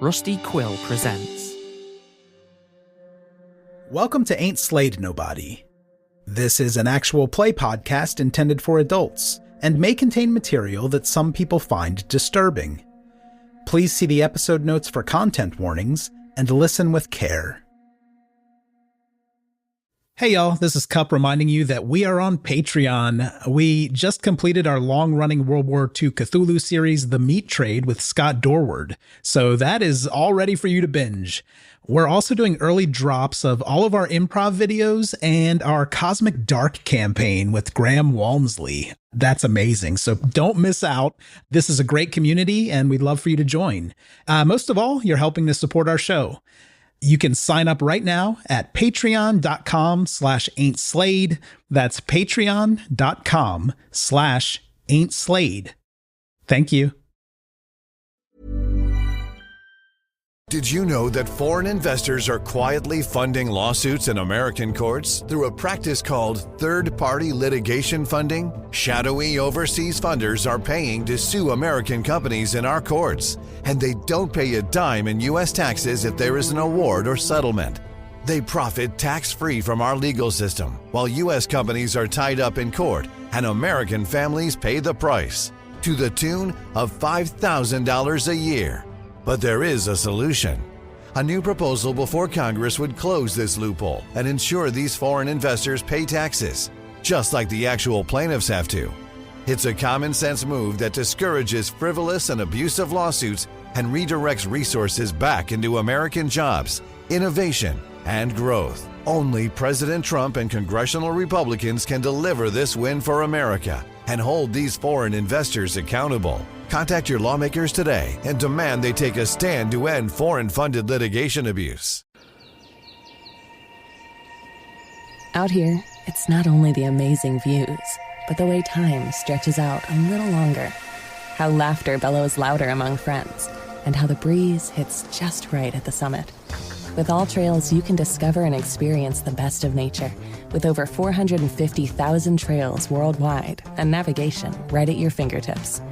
Rusty Quill presents. Welcome to Ain't Slayed Nobody. This is an actual play podcast intended for adults, and may contain material that some people find disturbing. Please see the episode notes for content warnings, and listen with care. Hey y'all, this is Cup reminding you that we are on Patreon. We just completed our long-running World War II Cthulhu series, The Meat Trade, with Scott Dorward, so that is all ready for you to binge. We're also doing early drops of all of our improv videos and our Cosmic Dark campaign with Graham Walmsley. That's amazing, so don't miss out. This is a great community, and we'd love for you to join. Most of all, you're helping to support our show. You can sign up right now at patreon.com/ain'tslayed. That's patreon.com/ain'tslayed. Thank you. Did you know that foreign investors are quietly funding lawsuits in American courts through a practice called third-party litigation funding? Shadowy overseas funders are paying to sue American companies in our courts, and they don't pay a dime in U.S. taxes if there is an award or settlement. They profit tax-free from our legal system, while U.S. companies are tied up in court, and American families pay the price, to the tune of $5,000 a year. But there is a solution. A new proposal before Congress would close this loophole and ensure these foreign investors pay taxes, just like the actual plaintiffs have to. It's a common sense move that discourages frivolous and abusive lawsuits and redirects resources back into American jobs, innovation, and growth. Only President Trump and congressional Republicans can deliver this win for America and hold these foreign investors accountable. Contact your lawmakers today and demand they take a stand to end foreign-funded litigation abuse. Out here, it's not only the amazing views, but the way time stretches out a little longer. How laughter bellows louder among friends, and how the breeze hits just right at the summit. With All Trails, you can discover and experience the best of nature, with over 450,000 trails worldwide and navigation right at your fingertips.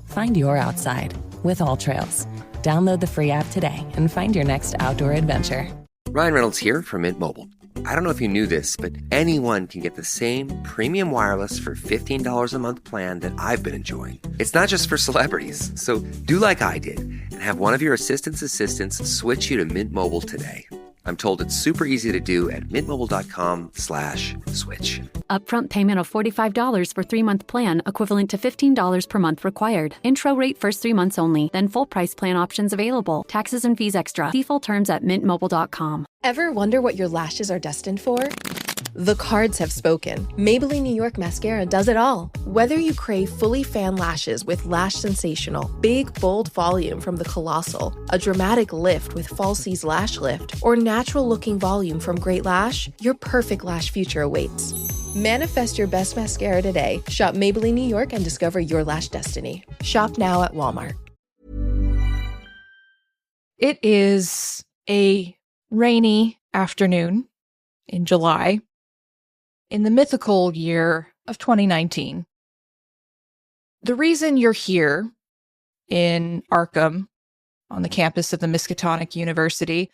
Find your outside with All Trails. Download the free app today and find your next outdoor adventure. Ryan Reynolds here from Mint Mobile. I don't know if you knew this, but anyone can get the same premium wireless for $15 a month plan that I've been enjoying. It's not just for celebrities. So do like I did and have one of your assistant's assistants switch you to Mint Mobile today. I'm told it's super easy to do at mintmobile.com/switch. Upfront payment of $45 for 3-month plan, equivalent to $15 per month required. Intro rate first 3 months only, then full price plan options available. Taxes and fees extra. See full terms at mintmobile.com. Ever wonder what your lashes are destined for? The cards have spoken. Maybelline New York Mascara does it all. Whether you crave fully fan lashes with Lash Sensational, big, bold volume from the Colossal, a dramatic lift with Falsies Lash Lift, or natural-looking volume from Great Lash, your perfect lash future awaits. Manifest your best mascara today. Shop Maybelline New York and discover your lash destiny. Shop now at Walmart. It is a rainy afternoon in July, in the mythical year of 2019. The reason you're here in Arkham, on the campus of the Miskatonic University,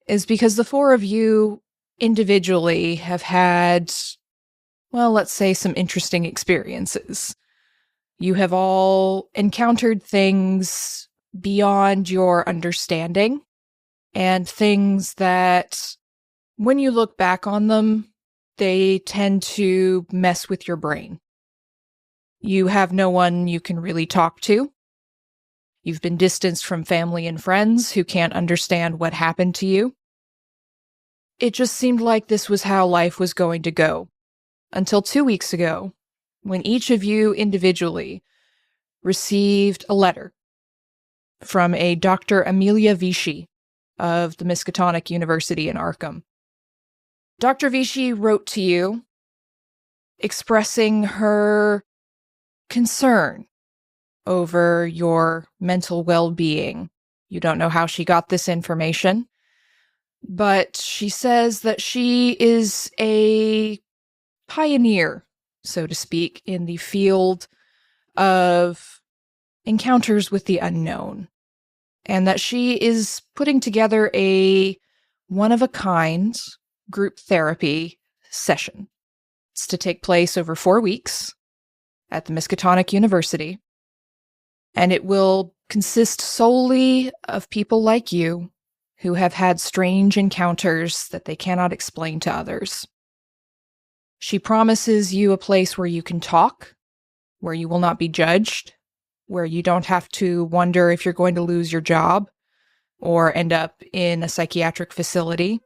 is because the four of you individually have had, well, let's say some interesting experiences. You have all encountered things beyond your understanding, and things that, when you look back on them, they tend to mess with your brain. You have no one you can really talk to. You've been distanced from family and friends who can't understand what happened to you. It just seemed like this was how life was going to go, until 2 weeks ago, when each of you individually received a letter from a Dr. Amelia Vichy of the Miskatonic University in Arkham. Dr. Vichy wrote to you expressing her concern over your mental well-being. You don't know how she got this information, but she says that she is a pioneer, so to speak, in the field of encounters with the unknown. and that she is putting together a one-of-a-kind group therapy session. It's to take place over 4 weeks at the Miskatonic University, and it will consist solely of people like you who have had strange encounters that they cannot explain to others. She promises you a place where you can talk, where you will not be judged, where you don't have to wonder if you're going to lose your job or end up in a psychiatric facility.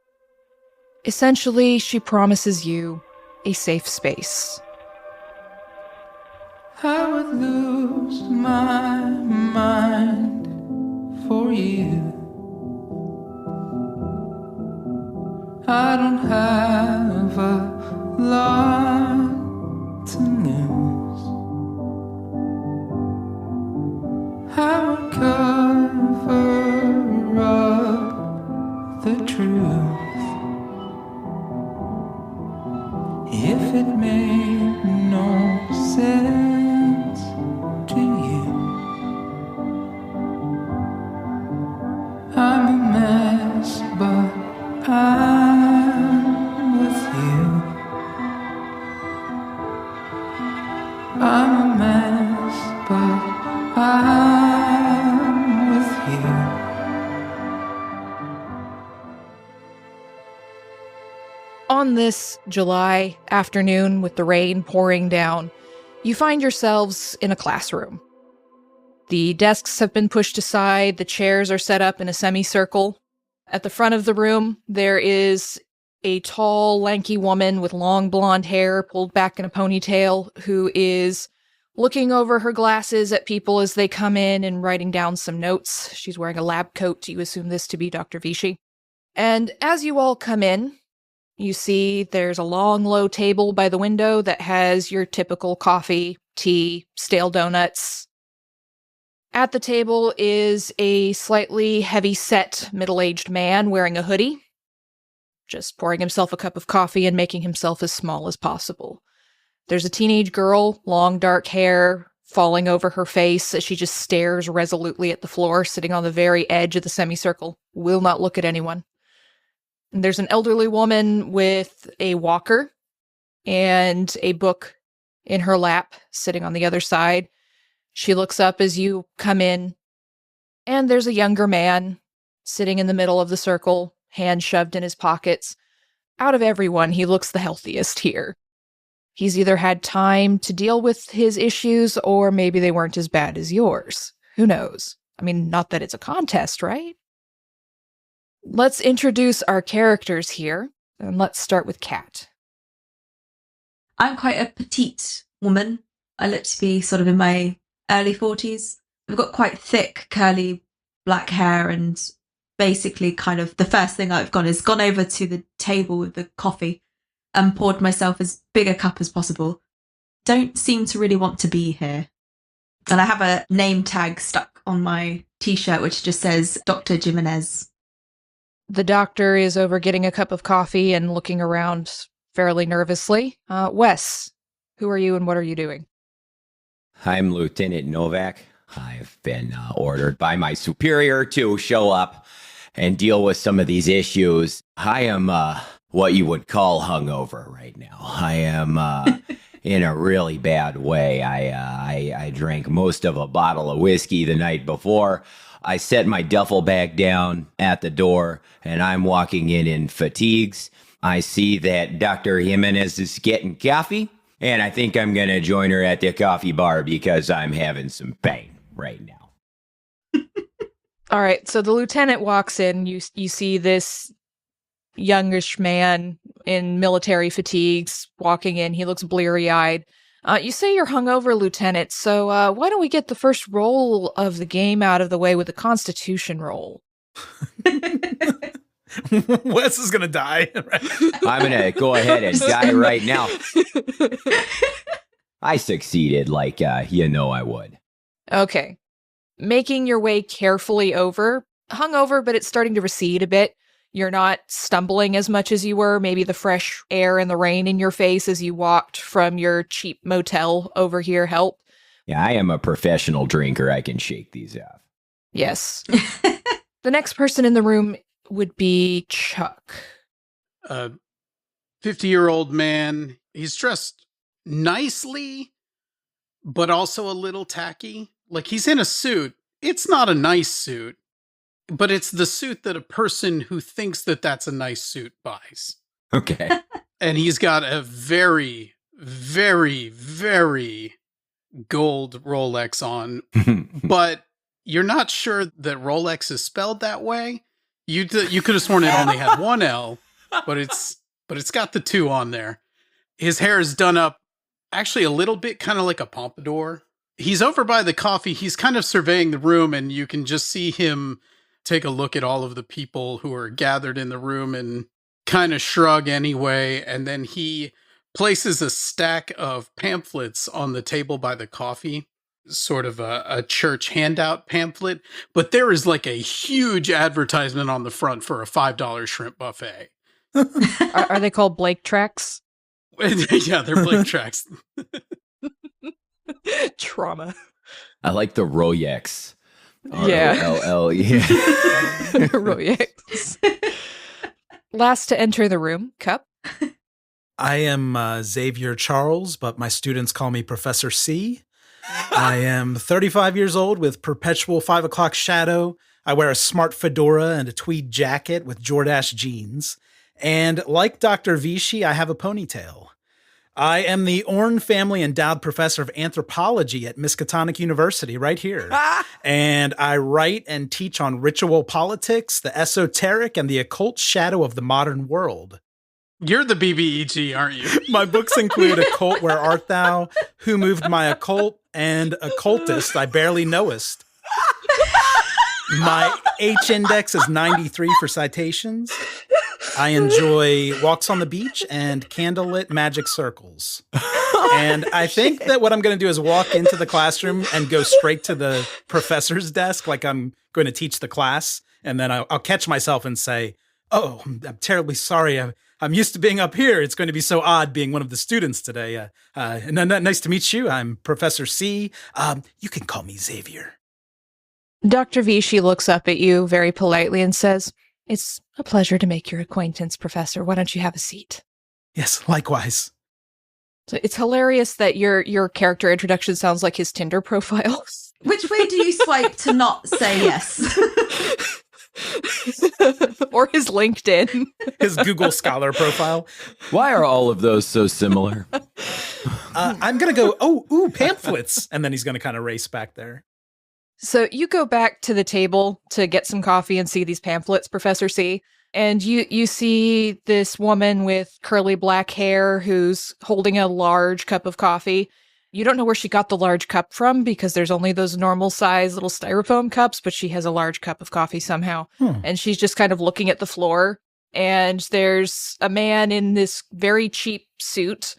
Essentially, she promises you a safe space. I would lose my mind for you. I don't have a lot to lose. I would cover up the truth if it made no sense to you. I'm a mess, but I'm with you. I'm a mess, but I'm with you. On this July afternoon with the rain pouring down, you find yourselves in a classroom. The desks have been pushed aside, the chairs are set up in a semicircle. At the front of the room, there is a tall, lanky woman with long blonde hair pulled back in a ponytail who is looking over her glasses at people as they come in and writing down some notes. She's wearing a lab coat. You assume this to be Dr. Vichy. And as you all come in, you see there's a long, low table by the window that has your typical coffee, tea, stale donuts. At the table is a slightly heavy-set, middle-aged man wearing a hoodie, just pouring himself a cup of coffee and making himself as small as possible. There's a teenage girl, long dark hair, falling over her face as she just stares resolutely at the floor, sitting on the very edge of the semicircle, will not look at anyone. And there's an elderly woman with a walker and a book in her lap, sitting on the other side. She looks up as you come in, and there's a younger man sitting in the middle of the circle, hands shoved in his pockets. Out of everyone, he looks the healthiest here. He's either had time to deal with his issues, or maybe they weren't as bad as yours. Who knows? I mean, not that it's a contest, right? Let's introduce our characters here, and let's start with Kat. I'm quite a petite woman. I look to be sort of in my early 40s. I've got quite thick, curly black hair, and basically kind of the first thing I've gone is gone over to the table with the coffee and poured myself as big a cup as possible. Don't seem to really want to be here. And I have a name tag stuck on my t-shirt which just says Dr. Jimenez. The doctor is over getting a cup of coffee and looking around fairly nervously. Wes, who are you and what are you doing? I'm Lieutenant Novak. I've been ordered by my superior to show up and deal with some of these issues. I am what you would call hungover right now. I am in a really bad way. I drank most of a bottle of whiskey the night before. I set my duffel bag down at the door, and I'm walking in fatigues. I see that Dr. Jimenez is getting coffee, and I think I'm going to join her at the coffee bar because I'm having some pain right now. All right, so the lieutenant walks in. You see this youngish man in military fatigues walking in. He looks bleary-eyed. You say you're hungover, Lieutenant, so why don't we get the first roll of the game out of the way with a Constitution roll? Wes is going to die. Right? I'm going to go ahead and die right now. I succeeded like you know I would. Okay. Making your way carefully over. Hungover, but it's starting to recede a bit. You're not stumbling as much as you were. Maybe the fresh air and the rain in your face as you walked from your cheap motel over here helped. Yeah, I am a professional drinker. I can shake these off. Yes. The next person in the room would be Chuck. 50-year-old man. He's dressed nicely, but also a little tacky. Like, he's in a suit. It's not a nice suit, but it's the suit that a person who thinks that that's a nice suit buys. Okay. And he's got a very, very, very gold Rolex on, but you're not sure that Rolex is spelled that way. You could have sworn it only had one L, but it's got the two on there. His hair is done up actually a little bit kind of like a pompadour. He's over by the coffee. He's kind of surveying the room, and you can just see him take a look at all of the people who are gathered in the room and kind of shrug anyway. And then he places a stack of pamphlets on the table by the coffee, sort of a church handout pamphlet. But there is like a huge advertisement on the front for a $5 shrimp buffet. Are they called Blake Tracks? Yeah, they're Blake Tracks. Trauma. I like the Royex. Yeah. R-O-L-L, yeah. Royex. Last to enter the room, Cup. I am Xavier Charles, but my students call me Professor C. I am 35 years old with perpetual 5 o'clock shadow. I wear a smart fedora and a tweed jacket with Jordache jeans. And like Dr. Vichy, I have a ponytail. I am the Orn family endowed professor of anthropology at Miskatonic University right here. And I write and teach on ritual politics, the esoteric, and the occult shadow of the modern world. You're the BBEG, aren't you? My books include Occult Where Art Thou, Who Moved My Occult, and Occultist I Barely Knowest. My H index is 93 for citations. I enjoy walks on the beach and candlelit magic circles. And I think that what I'm going to do is walk into the classroom and go straight to the professor's desk like I'm going to teach the class. And then I'll catch myself and say, oh, I'm terribly sorry. I'm used to being up here. It's going to be so odd being one of the students today. Nice to meet you. I'm Professor C. You can call me Xavier. Dr. Vichy looks up at you very politely and says, "It's a pleasure to make your acquaintance, Professor. Why don't you have a seat?" Yes, likewise. So it's hilarious that your character introduction sounds like his Tinder profile. Which way do you swipe to not say yes? Or his LinkedIn. His Google Scholar profile. Why are all of those so similar? I'm going to go, pamphlets. And then he's going to kind of race back there. So you go back to the table to get some coffee and see these pamphlets, Professor C. And you see this woman with curly black hair who's holding a large cup of coffee. You don't know where she got the large cup from because there's only those normal size little styrofoam cups, but she has a large cup of coffee somehow. And she's just kind of looking at the floor. And there's a man in this very cheap suit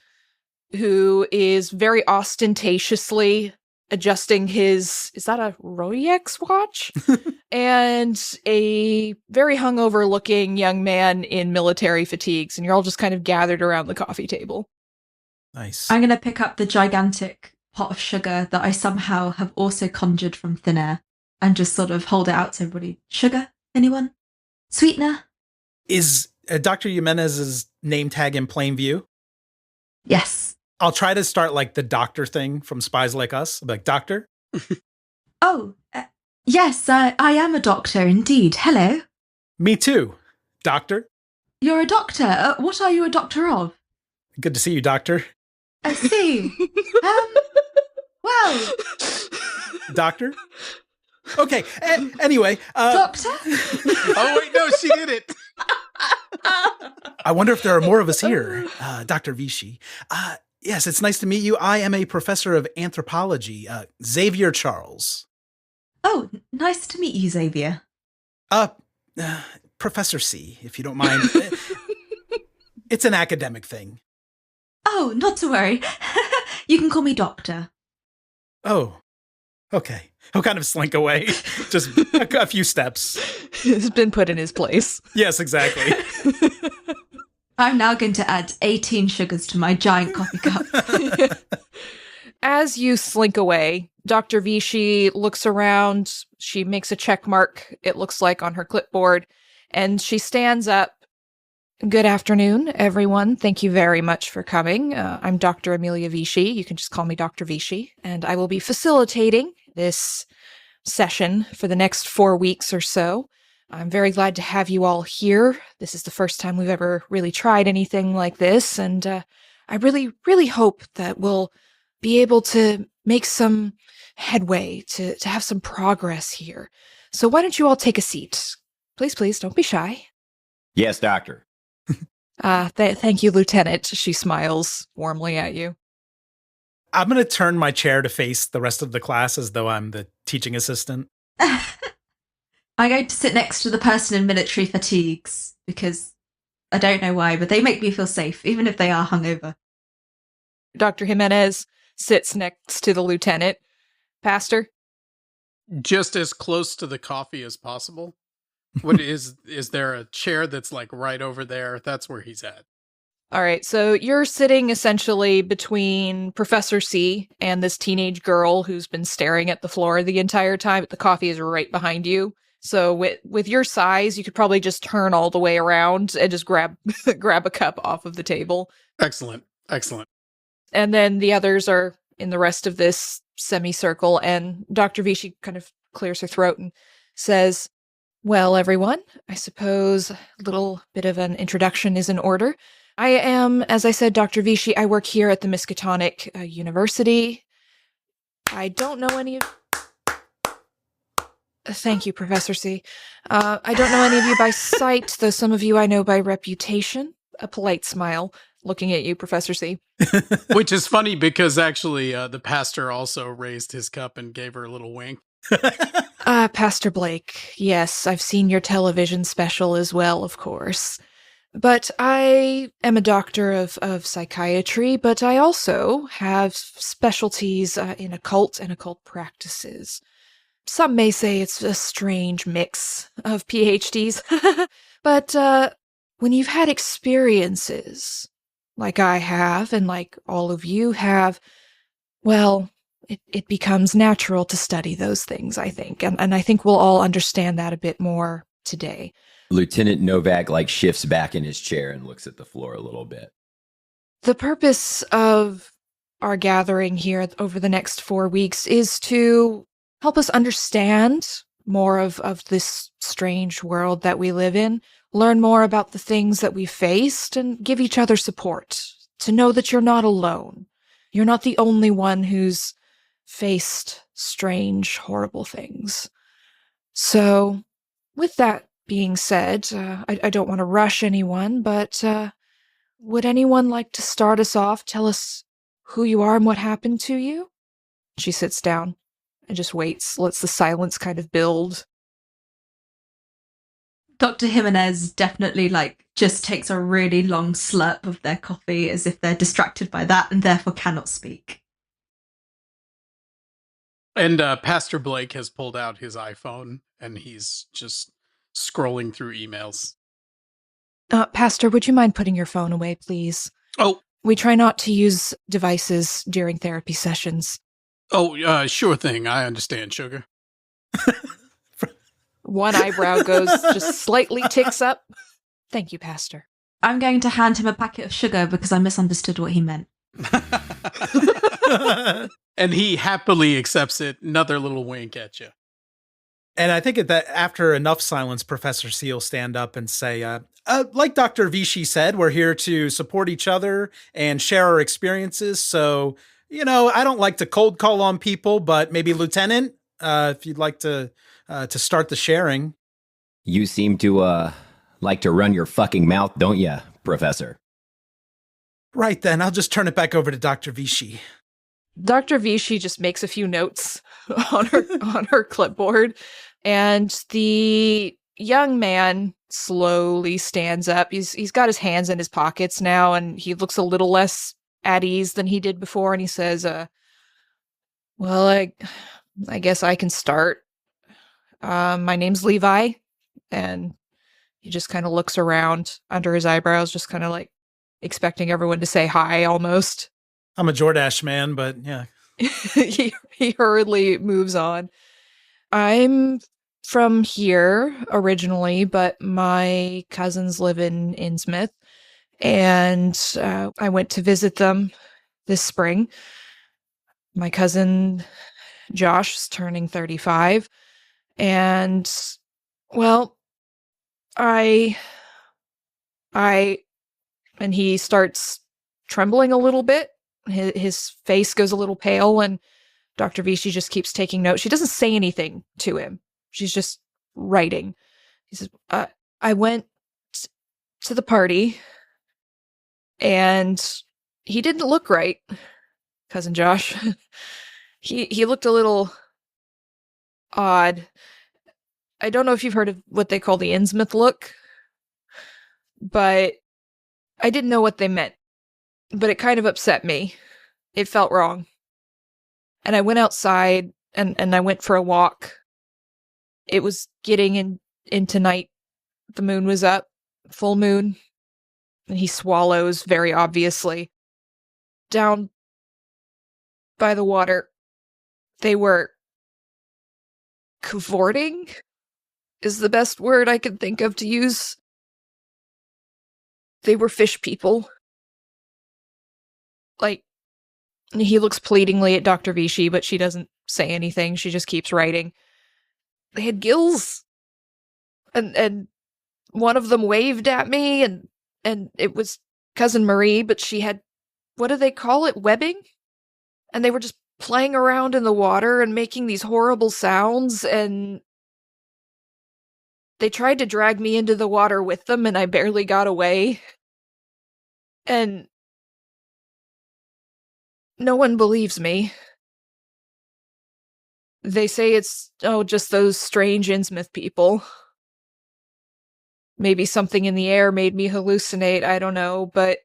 who is very ostentatiously adjusting his, is that a Rolex watch? And a very hungover looking young man in military fatigues. And you're all just kind of gathered around the coffee table. Nice. I'm going to pick up the gigantic pot of sugar that I somehow have also conjured from thin air and just sort of hold it out to everybody. Sugar? Anyone? Sweetener? Is Dr. Jimenez's name tag in plain view? Yes. I'll try to start like the doctor thing from Spies Like Us. I'll be like, doctor? Yes, I am a doctor indeed. Hello. Me too. Doctor? You're a doctor. What are you a doctor of? Good to see you, doctor. I see. Well. Doctor? Okay, anyway. Doctor? Oh, wait, no, she did it. I wonder if there are more of us here. Dr. Vichy. Yes, it's nice to meet you. I am a professor of anthropology, Xavier Charles. Oh, nice to meet you, Xavier. Professor C, if you don't mind. It's an academic thing. Oh, not to worry. You can call me Doctor. Oh, okay. He'll kind of slink away. Just a few steps. It's been put in his place. Yes, exactly. I'm now going to add 18 sugars to my giant coffee cup. As you slink away, Dr. Vichy looks around. She makes a check mark, it looks like, on her clipboard, and she stands up. Good afternoon, everyone. Thank you very much for coming. I'm Dr. Amelia Vichy. You can just call me Dr. Vichy, and I will be facilitating this session for the next 4 weeks or so. I'm very glad to have you all here. This is the first time we've ever really tried anything like this, and I really, really hope that we'll be able to make some headway, to have some progress here. So why don't you all take a seat? Please, don't be shy. Yes, doctor. Thank you, Lieutenant. She smiles warmly at you. I'm going to turn my chair to face the rest of the class as though I'm the teaching assistant. I'm going to sit next to the person in military fatigues because I don't know why, but they make me feel safe, even if they are hungover. Dr. Jimenez sits next to the lieutenant. Pastor? Just as close to the coffee as possible. What is there a chair that's like right over there? That's where he's at. All right, so you're sitting essentially between Professor C and this teenage girl who's been staring at the floor the entire time. The coffee is right behind you. So with your size, you could probably just turn all the way around and just grab a cup off of the table. Excellent. And then the others are in the rest of this semicircle, and Dr. Vichy kind of clears her throat and says, well, everyone, I suppose a little bit of an introduction is in order. I am, as I said, Dr. Vichy. I work here at the Miskatonic University. I don't know any of... Thank you, Professor C. I don't know any of you by sight, though some of you I know by reputation. A polite smile looking at you, Professor C. Which is funny because actually the pastor also raised his cup and gave her a little wink. Pastor Blake, yes, I've seen your television special as well, of course. But I am a doctor of psychiatry, but I also have specialties in occult and occult practices. Some may say it's a strange mix of PhDs, but when you've had experiences like I have and like all of you have, well, it becomes natural to study those things, I think. And I think we'll all understand that a bit more today. Lieutenant Novak shifts back in his chair and looks at the floor a little bit. The purpose of our gathering here over the next 4 weeks is to help us understand more of this strange world that we live in, learn more about the things that we faced, and give each other support, to know that you're not alone. You're not the only one who's faced strange, horrible things. So, with that being said, I don't want to rush anyone, but would anyone like to start us off, tell us who you are and what happened to you? She sits down and just waits, lets the silence kind of build. Dr. Jimenez definitely just takes a really long slurp of their coffee as if they're distracted by that and therefore cannot speak. And Pastor Blake has pulled out his iPhone and he's just scrolling through emails. Pastor, would you mind putting your phone away, please? Oh. We try not to use devices during therapy sessions. Oh, sure thing. I understand, sugar. One eyebrow just slightly ticks up. Thank you, Pastor. I'm going to hand him a packet of sugar because I misunderstood what he meant. And he happily accepts it. Another little wink at you. And I think that after enough silence, Professor C will stand up and say, like Dr. Vichy said, we're here to support each other and share our experiences. So, I don't like to cold call on people, but maybe Lieutenant, if you'd like to start the sharing. You seem to like to run your fucking mouth, don't you, Professor? Right then, I'll just turn it back over to Dr. Vichy. Dr. Vichy just makes a few notes on her clipboard, and the young man slowly stands up. He's got his hands in his pockets now, and he looks a little less at ease than he did before, and he says, well, I guess I can start. My name's Levi, and he just kind of looks around under his eyebrows, just kind of expecting everyone to say hi almost. I'm a Jordache man, but yeah. he hurriedly moves on. I'm from here originally, but my cousins live in Innsmouth, and I went to visit them this spring. My cousin Josh is turning 35, and, well, and he starts trembling a little bit. His face goes a little pale, and Dr. Vichy just keeps taking notes. She doesn't say anything to him. She's just writing. He says, I went to the party, and he didn't look right, Cousin Josh. He looked a little odd. I don't know if you've heard of what they call the Innsmouth look, but I didn't know what they meant. But it kind of upset me. It felt wrong. And I went outside and I went for a walk. It was getting into night. The moon was up, full moon. And he swallows very obviously. Down by the water, they were cavorting, is the best word I can think of to use. They were fish people. Like, he looks pleadingly at Dr. Vichy, but she doesn't say anything. She just keeps writing. They had gills. And one of them waved at me, and it was Cousin Marie, but she had, what do they call it, webbing? And they were just playing around in the water and making these horrible sounds, and they tried to drag me into the water with them, and I barely got away. And no one believes me. They say it's, just those strange Innsmouth people. Maybe something in the air made me hallucinate, I don't know, but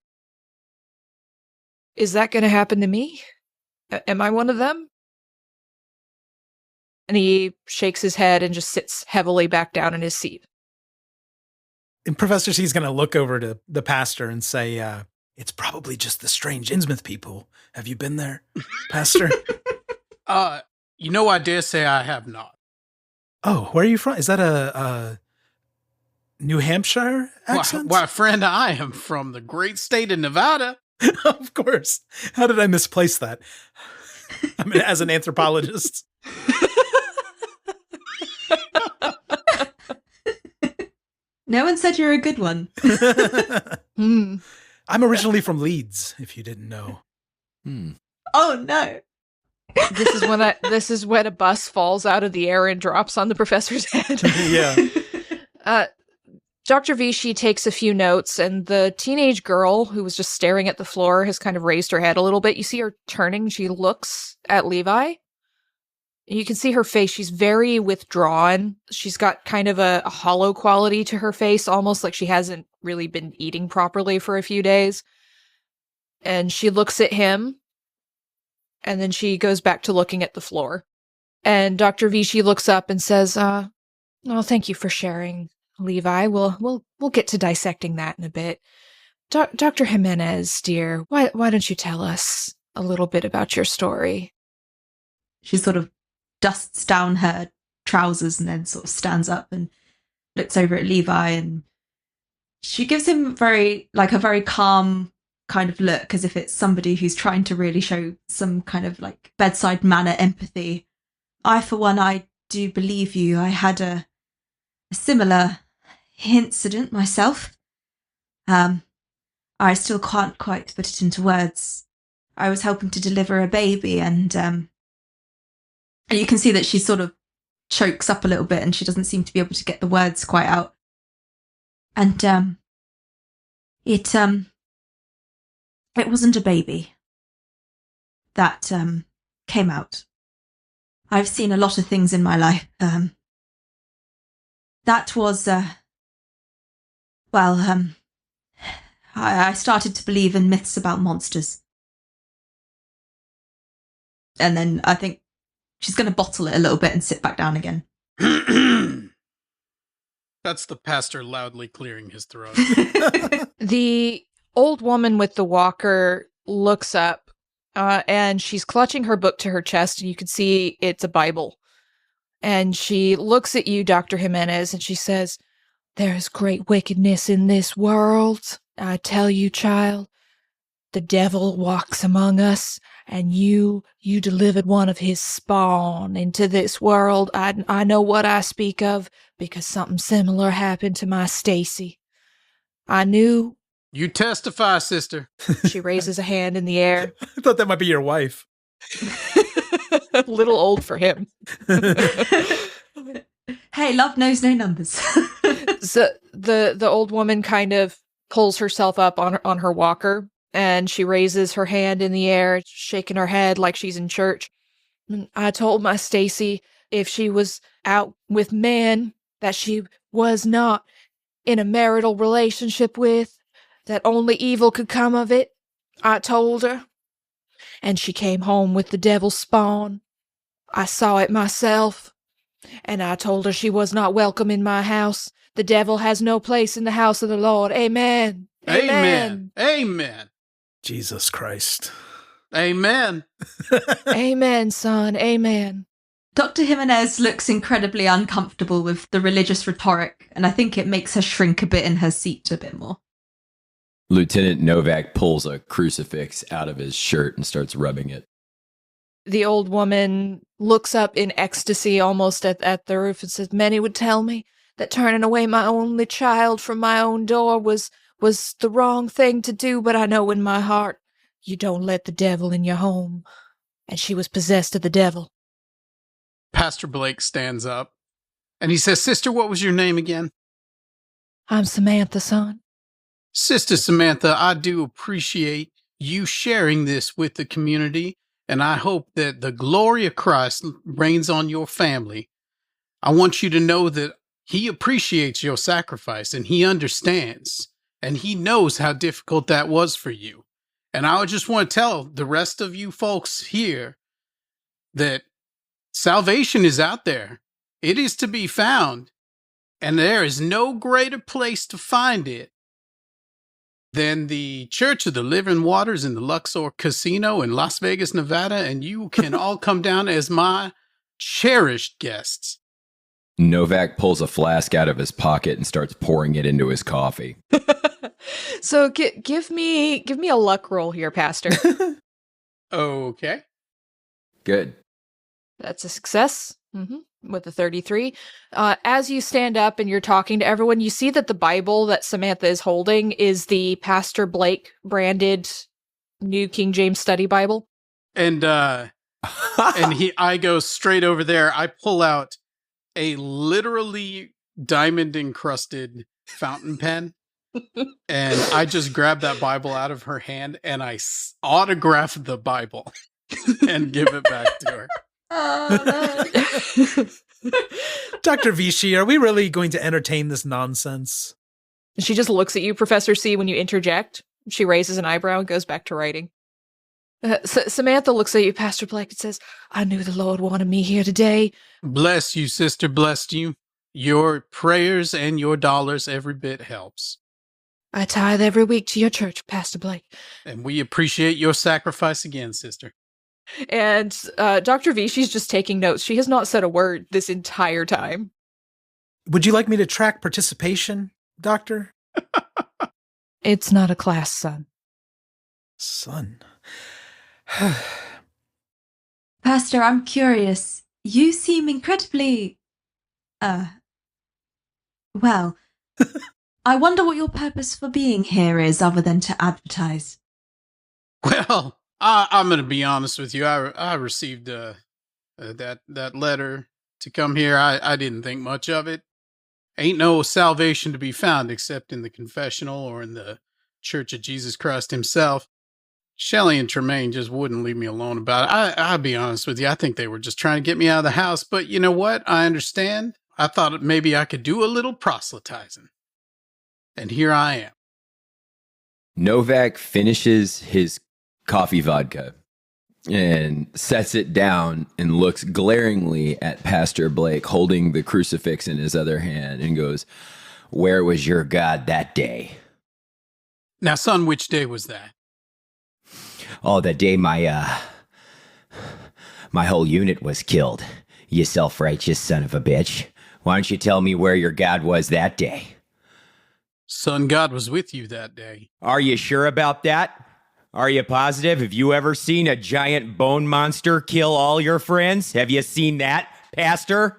is that going to happen to me? Am I one of them? And he shakes his head and just sits heavily back down in his seat. And Professor C's going to look over to the pastor and say, it's probably just the strange Innsmouth people. Have you been there, Pastor? I dare say I have not. Oh, where are you from? Is that a New Hampshire accent? Why, friend, I am from the great state of Nevada. Of course. How did I misplace that? I mean, as an anthropologist. No one said you're a good one. I'm originally from Leeds, if you didn't know. Oh, no. This is when a bus falls out of the air and drops on the professor's head. Yeah. Dr. Vichy takes a few notes, and the teenage girl who was just staring at the floor has kind of raised her head a little bit. You see her turning. She looks at Levi. You can see her face. She's very withdrawn. She's got kind of a hollow quality to her face, almost like she hasn't really been eating properly for a few days. And she looks at him, and then she goes back to looking at the floor. And Dr. Vichy looks up and says, thank you for sharing, Levi. We'll get to dissecting that in a bit. Dr. Jimenez, dear, why don't you tell us a little bit about your story? She sort of dusts down her trousers and then sort of stands up and looks over at Levi, and she gives him a very calm kind of look, as if it's somebody who's trying to really show some kind of like bedside manner empathy. I, for one, I do believe you. I had a similar incident myself. I still can't quite put it into words. I was helping to deliver a baby, and you can see that she sort of chokes up a little bit, and she doesn't seem to be able to get the words quite out. And it wasn't a baby that came out. I've seen a lot of things in my life. That was, I started to believe in myths about monsters. And then I think she's going to bottle it a little bit and sit back down again. That's the pastor loudly clearing his throat. The old woman with the walker looks up and she's clutching her book to her chest, and you can see it's a Bible. And she looks at you, Dr. Jimenez, and she says, "There is great wickedness in this world. I tell you, child, the devil walks among us, and you delivered one of his spawn into this world. I know what I speak of because something similar happened to my Stacy. I knew." You testify, sister. She raises a hand in the air. I thought that might be your wife. A little old for him. Hey, love knows no numbers. So the old woman kind of pulls herself up on her walker, and she raises her hand in the air, shaking her head like she's in church. "I told my Stacy if she was out with men that she was not in a marital relationship with, that only evil could come of it. I told her. And she came home with the devil's spawn. I saw it myself. And I told her she was not welcome in my house. The devil has no place in the house of the Lord. Amen. Amen. Amen. Jesus Christ. Amen. Amen, son. Amen." Dr. Jimenez looks incredibly uncomfortable with the religious rhetoric, and I think it makes her shrink a bit in her seat a bit more. Lieutenant Novak pulls a crucifix out of his shirt and starts rubbing it. The old woman looks up in ecstasy almost at the roof and says, "Many would tell me that turning away my only child from my own door was the wrong thing to do, but I know in my heart you don't let the devil in your home." And she was possessed of the devil. Pastor Blake stands up and he says, "Sister, what was your name again?" "I'm Samantha, son." "Sister Samantha, I do appreciate you sharing this with the community, and I hope that the glory of Christ reigns on your family. I want you to know that he appreciates your sacrifice, and he understands, and he knows how difficult that was for you. And I just want to tell the rest of you folks here that salvation is out there. It is to be found, and there is no greater place to find it than the Church of the Living Waters in the Luxor Casino in Las Vegas, Nevada, and you can all come down as my cherished guests." Novak pulls a flask out of his pocket and starts pouring it into his coffee. So give me a luck roll here, Pastor. Okay. Good. That's a success. With a 33. As you stand up and you're talking to everyone, you see that the Bible that Samantha is holding is the Pastor Blake branded New King James Study Bible. And I go straight over there. I pull out a literally diamond encrusted fountain pen. And I just grab that Bible out of her hand and I autograph the Bible and give it back to her. Dr. Vichy, are we really going to entertain this nonsense? She just looks at you, Professor C, when you interject. She raises an eyebrow and goes back to writing. Samantha looks at you, Pastor Blake, and says, "I knew the Lord wanted me here today." "Bless you, sister, blessed you. Your prayers and your dollars, every bit helps." "I tithe every week to your church, Pastor Blake." "And we appreciate your sacrifice again, sister." And Dr. V, she's just taking notes. She has not said a word this entire time. Would you like me to track participation, Doctor? It's not a class, son. Son. Pastor, I'm curious. You seem incredibly... well, I wonder what your purpose for being here is other than to advertise. Well, I'm going to be honest with you. I received that letter to come here. I didn't think much of it. Ain't no salvation to be found except in the confessional or in the Church of Jesus Christ himself. Shelley and Tremaine just wouldn't leave me alone about it. I'll be honest with you. I think they were just trying to get me out of the house. But you know what? I understand. I thought maybe I could do a little proselytizing. And here I am. Novak finishes his coffee vodka and sets it down and looks glaringly at Pastor Blake holding the crucifix in his other hand and goes, "Where was your God that day?" Now, son, which day was that? Oh, the day my whole unit was killed. You self-righteous son of a bitch. Why don't you tell me where your god was that day? Sun God was with you that day. Are you sure about that? Are you positive? Have you ever seen a giant bone monster kill all your friends? Have you seen that, Pastor?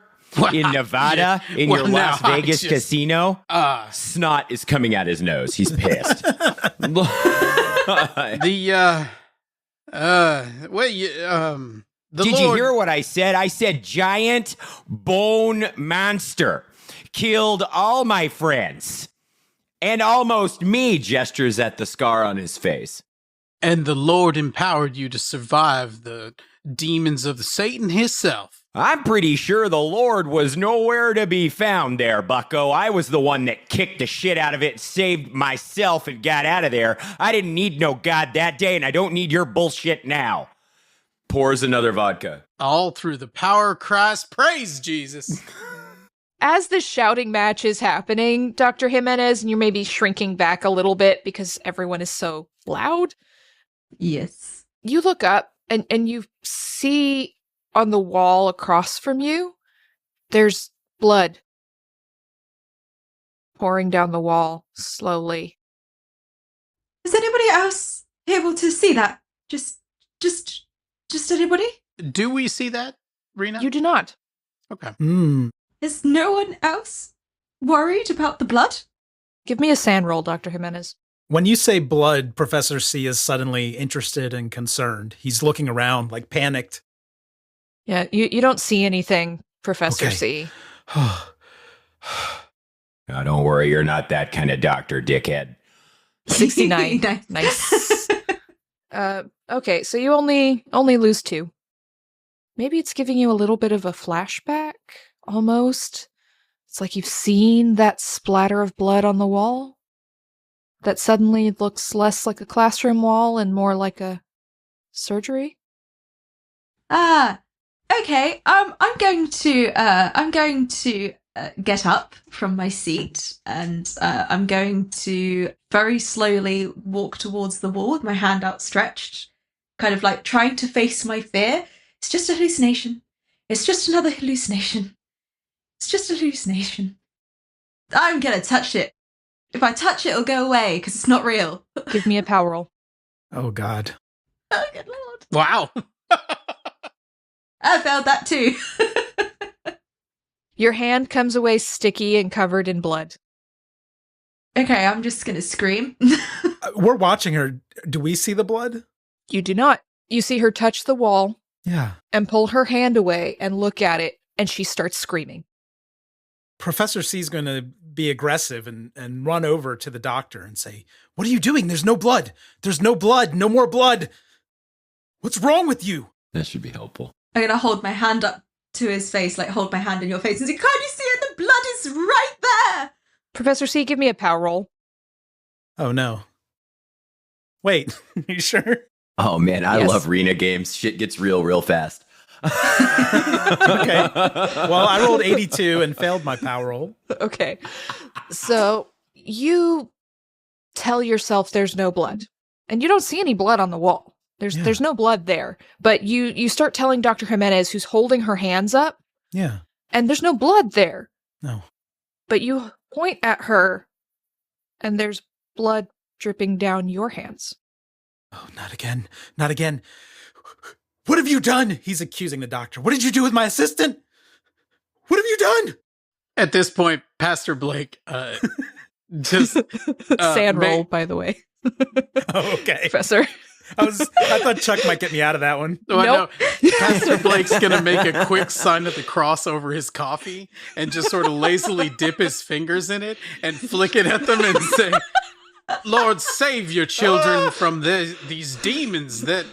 In Nevada, in your Las Vegas casino? Snot is coming out his nose. He's pissed. Did you hear what I said? I said giant bone monster killed all my friends. And almost me, gestures at the scar on his face. And the Lord empowered you to survive the demons of Satan himself. I'm pretty sure the Lord was nowhere to be found there, bucko. I was the one that kicked the shit out of it, saved myself, and got out of there. I didn't need no God that day, and I don't need your bullshit now. Pours another vodka. All through the power of Christ. Praise Jesus. As the shouting match is happening, Dr. Jimenez, and you're maybe shrinking back a little bit because everyone is so loud. Yes. You look up and you see on the wall across from you, there's blood pouring down the wall slowly. Is anybody else able to see that? Just anybody? Do we see that, Rina? You do not. Okay. Is no one else worried about the blood? Give me a sand roll, Dr. Jimenez. When you say blood, Professor C is suddenly interested and concerned. He's looking around, like panicked. Yeah, you don't see anything, Professor C. Now, don't worry, you're not that kind of doctor, dickhead. 69. Nice. Okay, so you only lose 2. Maybe it's giving you a little bit of a flashback, almost. It's like you've seen that splatter of blood on the wall that suddenly looks less like a classroom wall and more like a surgery. Okay. I'm going to get up from my seat and I'm going to very slowly walk towards the wall with my hand outstretched, kind of like trying to face my fear. It's just a hallucination. It's just another hallucination. It's just a hallucination. I'm gonna touch it. If I touch it, it'll go away because it's not real. Give me a power roll. Oh, God. Oh, good Lord. Wow. I failed that too. Your hand comes away sticky and covered in blood. Okay, I'm just gonna scream. We're watching her. Do we see the blood? You do not. You see her touch the wall. Yeah. And pull her hand away and look at it, and she starts screaming. Professor C is going to be aggressive and run over to the doctor and say, "What are you doing? There's no blood. There's no blood. No more blood. What's wrong with you?" That should be helpful. I'm gonna hold my hand up to his face, like hold my hand in your face and say, "Can't you see it? The blood is right there!" Professor C, give me a power roll. Oh, no. Wait, you sure? Oh, man, I love Rina games. Shit gets real fast. Okay. Well, I rolled 82 and failed my power roll. Okay. So you tell yourself there's no blood. And you don't see any blood on the wall. There's no blood there. But you start telling Dr. Jimenez, who's holding her hands up. Yeah. And there's no blood there. No. But you point at her, and there's blood dripping down your hands. Oh, not again. Not again. What have you done? He's accusing the doctor. What did you do with my assistant? What have you done? At this point, Pastor Blake just sand roll, by the way. Oh, okay. Professor. I thought Chuck might get me out of that one. Nope. No, Pastor Blake's going to make a quick sign of the cross over his coffee and just sort of lazily dip his fingers in it and flick it at them and say, "Lord, save your children from these demons that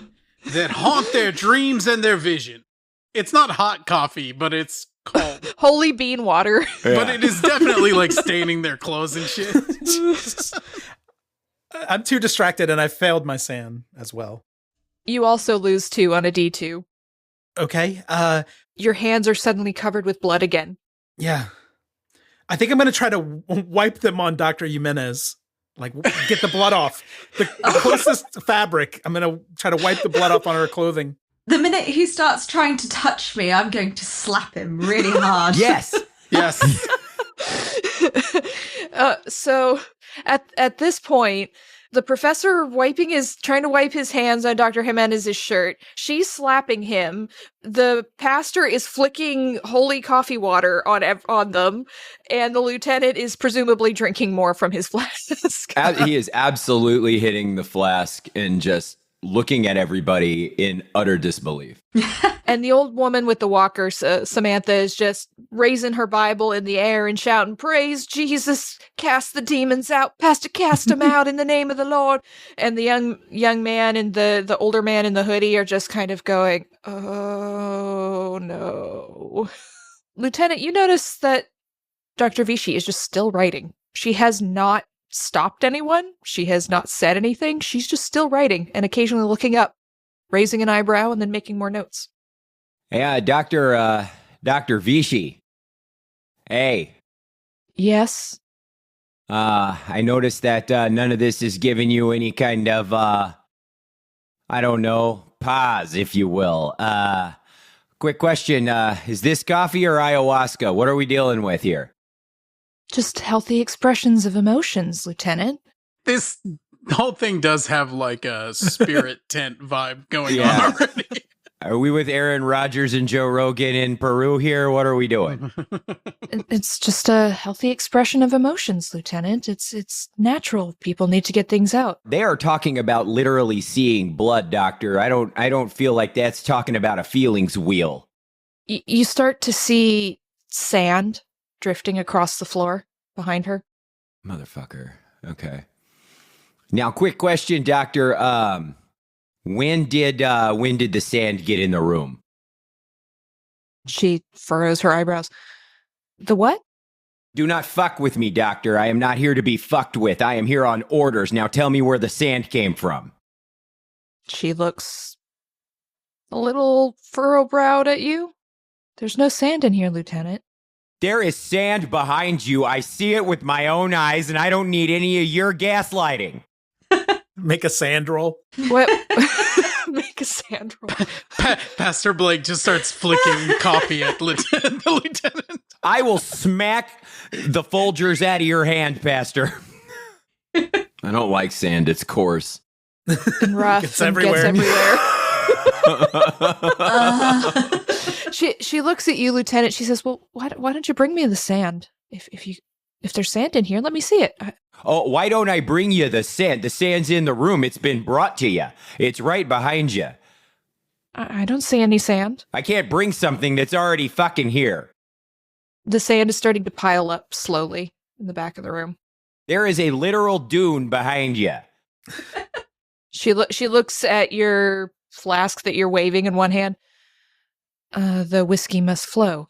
haunt their dreams and their vision." It's not hot coffee, but it's cold. Holy bean water. Yeah. But it is definitely like staining their clothes and shit. I'm too distracted and I failed my SAN as well. You also lose 2 on a D2. Okay. Your hands are suddenly covered with blood again. Yeah. I think I'm going to try to wipe them on Dr. Jimenez. Like, get the blood off. The closest fabric. I'm going to try to wipe the blood off on her clothing. The minute he starts trying to touch me, I'm going to slap him really hard. Yes. Yes. So at this point, the professor trying to wipe his hands on Dr. Jimenez's shirt. She's slapping him. The pastor is flicking holy coffee water on them, and the lieutenant is presumably drinking more from his flask. He is absolutely hitting the flask and just looking at everybody in utter disbelief. And the old woman with the walker, Samantha, is just raising her Bible in the air and shouting, "Praise Jesus, cast the demons out, Pastor, cast them out in the name of the Lord." And the young man and the older man in the hoodie are just kind of going, "Oh, no." Lieutenant, you notice that Dr. Vichy is just still writing. She has not stopped anyone. She has not said anything. She's just still writing and occasionally looking up, raising an eyebrow, and then making more notes. Yeah, Dr. Vichy. Hey. Yes? I noticed that none of this is giving you any kind of, I don't know, pause, if you will. Quick question, is this coffee or ayahuasca? What are we dealing with here? Just healthy expressions of emotions, Lieutenant. This whole thing does have like a spirit tent vibe going on already. Are we with Aaron Rodgers and Joe Rogan in Peru here? What are we doing? It's just a healthy expression of emotions, Lieutenant. It's natural. People need to get things out. They are talking about literally seeing blood, Doctor. I don't feel like that's talking about a feelings wheel. You start to see sand drifting across the floor behind her. Motherfucker. Okay. Now, quick question, Doctor. When did the sand get in the room? She furrows her eyebrows. The what? Do not fuck with me, Doctor. I am not here to be fucked with. I am here on orders. Now tell me where the sand came from. She looks a little furrow-browed at you. There's no sand in here, Lieutenant. There is sand behind you. I see it with my own eyes, and I don't need any of your gaslighting. Make a sand roll. What? Make a sand roll. Pastor Blake just starts flicking coffee at the lieutenant. I will smack the Folgers out of your hand, Pastor. I don't like sand. It's coarse. And rough. It's everywhere. Gets everywhere. She looks at you, Lieutenant. She says, "Well, why don't you bring me the sand? If there's sand in here, let me see it." Oh, why don't I bring you the sand? The sand's in the room. It's been brought to you. It's right behind you. I don't see any sand. I can't bring something that's already fucking here. The sand is starting to pile up slowly in the back of the room. There is a literal dune behind you. She looks at your flask that you're waving in one hand. The whiskey must flow.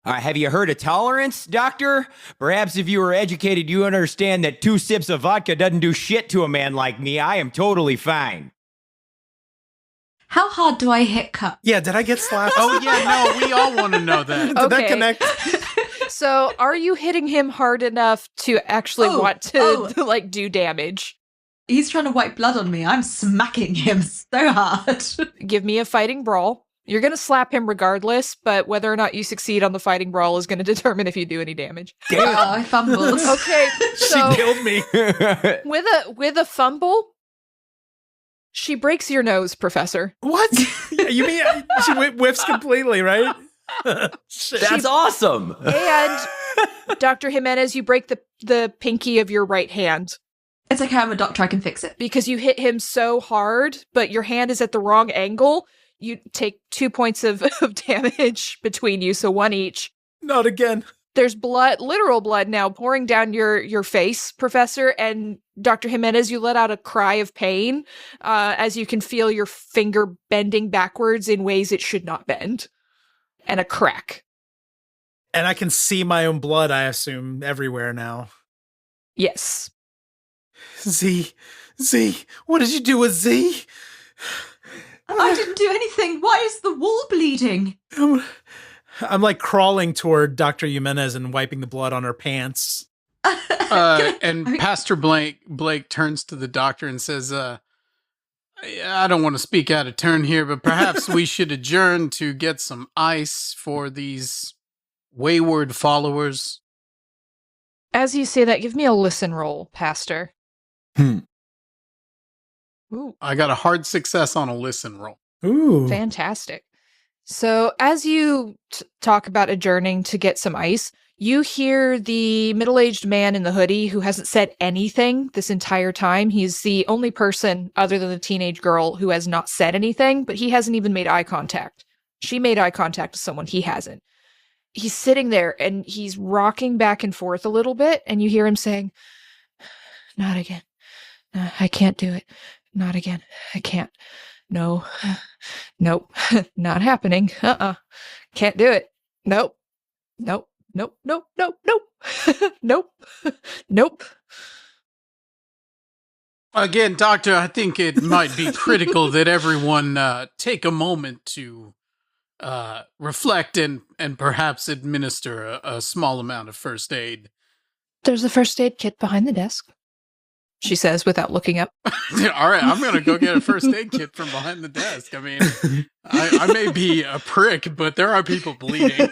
Have you heard of tolerance, Doctor? Perhaps if you were educated, you understand that 2 sips of vodka doesn't do shit to a man like me. I am totally fine. How hard do I hit cup? Yeah, did I get slapped? Oh, yeah, no, we all want to know that. Did that connect? So, are you hitting him hard enough to actually want to like do damage? He's trying to wipe blood on me. I'm smacking him so hard. Give me a fighting brawl. You're going to slap him regardless, but whether or not you succeed on the fighting brawl is going to determine if you do any damage. Oh, I fumbled. Okay, so She killed me. with a fumble, she breaks your nose, Professor. What? You mean she whiffs completely, right? That's awesome. And Dr. Jimenez, you break the pinky of your right hand. It's okay, I'm a doctor, I can fix it. Because you hit him so hard, but your hand is at the wrong angle. You take 2 points of damage between you, so 1 each. Not again. There's blood, literal blood now pouring down your face, Professor, and Dr. Jimenez, you let out a cry of pain as you can feel your finger bending backwards in ways it should not bend. And a crack. And I can see my own blood, I assume, everywhere now. Yes. Z, what did you do with Z? I didn't do anything. Why is the wall bleeding? I'm like crawling toward Dr. Jimenez and wiping the blood on her pants. And Pastor Blake turns to the doctor and says, I don't want to speak out of turn here, but perhaps we should adjourn to get some ice for these wayward followers. As you say that, give me a listen roll, Pastor. Ooh. I got a hard success on a listen roll. Ooh. Fantastic. So as you talk about adjourning to get some ice, you hear the middle-aged man in the hoodie who hasn't said anything this entire time. He's the only person other than the teenage girl who has not said anything, but he hasn't even made eye contact. She made eye contact with someone, he hasn't. He's sitting there and he's rocking back and forth a little bit, and you hear him saying, "Not again. I can't do it. Not again. I can't. No. Nope. Not happening. Can't do it. Nope. Nope. Nope, nope, nope, nope. Nope. Nope. Again, Doctor, I think it might be critical that everyone take a moment to reflect and perhaps administer a small amount of first aid. There's a first aid kit behind the desk, she says without looking up. All right, I'm going to go get a first aid kit from behind the desk. I mean, I may be a prick, but there are people bleeding.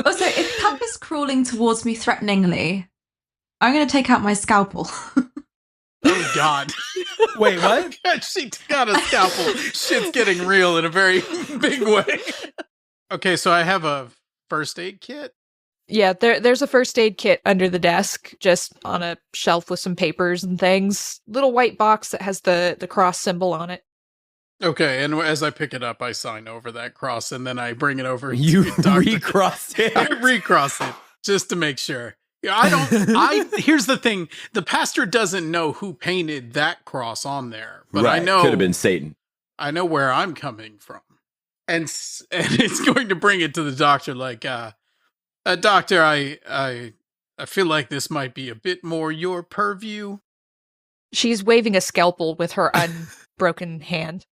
Also, if Cup is crawling towards me threateningly, I'm going to take out my scalpel. Oh, God. Wait, what? She got a scalpel. Shit's getting real in a very big way. Okay, so I have a first aid kit? Yeah, there's a first aid kit under the desk, just on a shelf with some papers and things. Little white box that has the cross symbol on it. Okay, and as I pick it up, I sign over that cross, and then I bring it over. You recross it? I recross it, just to make sure. Yeah, here's the thing. The pastor doesn't know who painted that cross on there, but right. I know. Could have been Satan. I know where I'm coming from. And it's going to bring it to the doctor like, doctor, I feel like this might be a bit more your purview. She's waving a scalpel with her unbroken hand.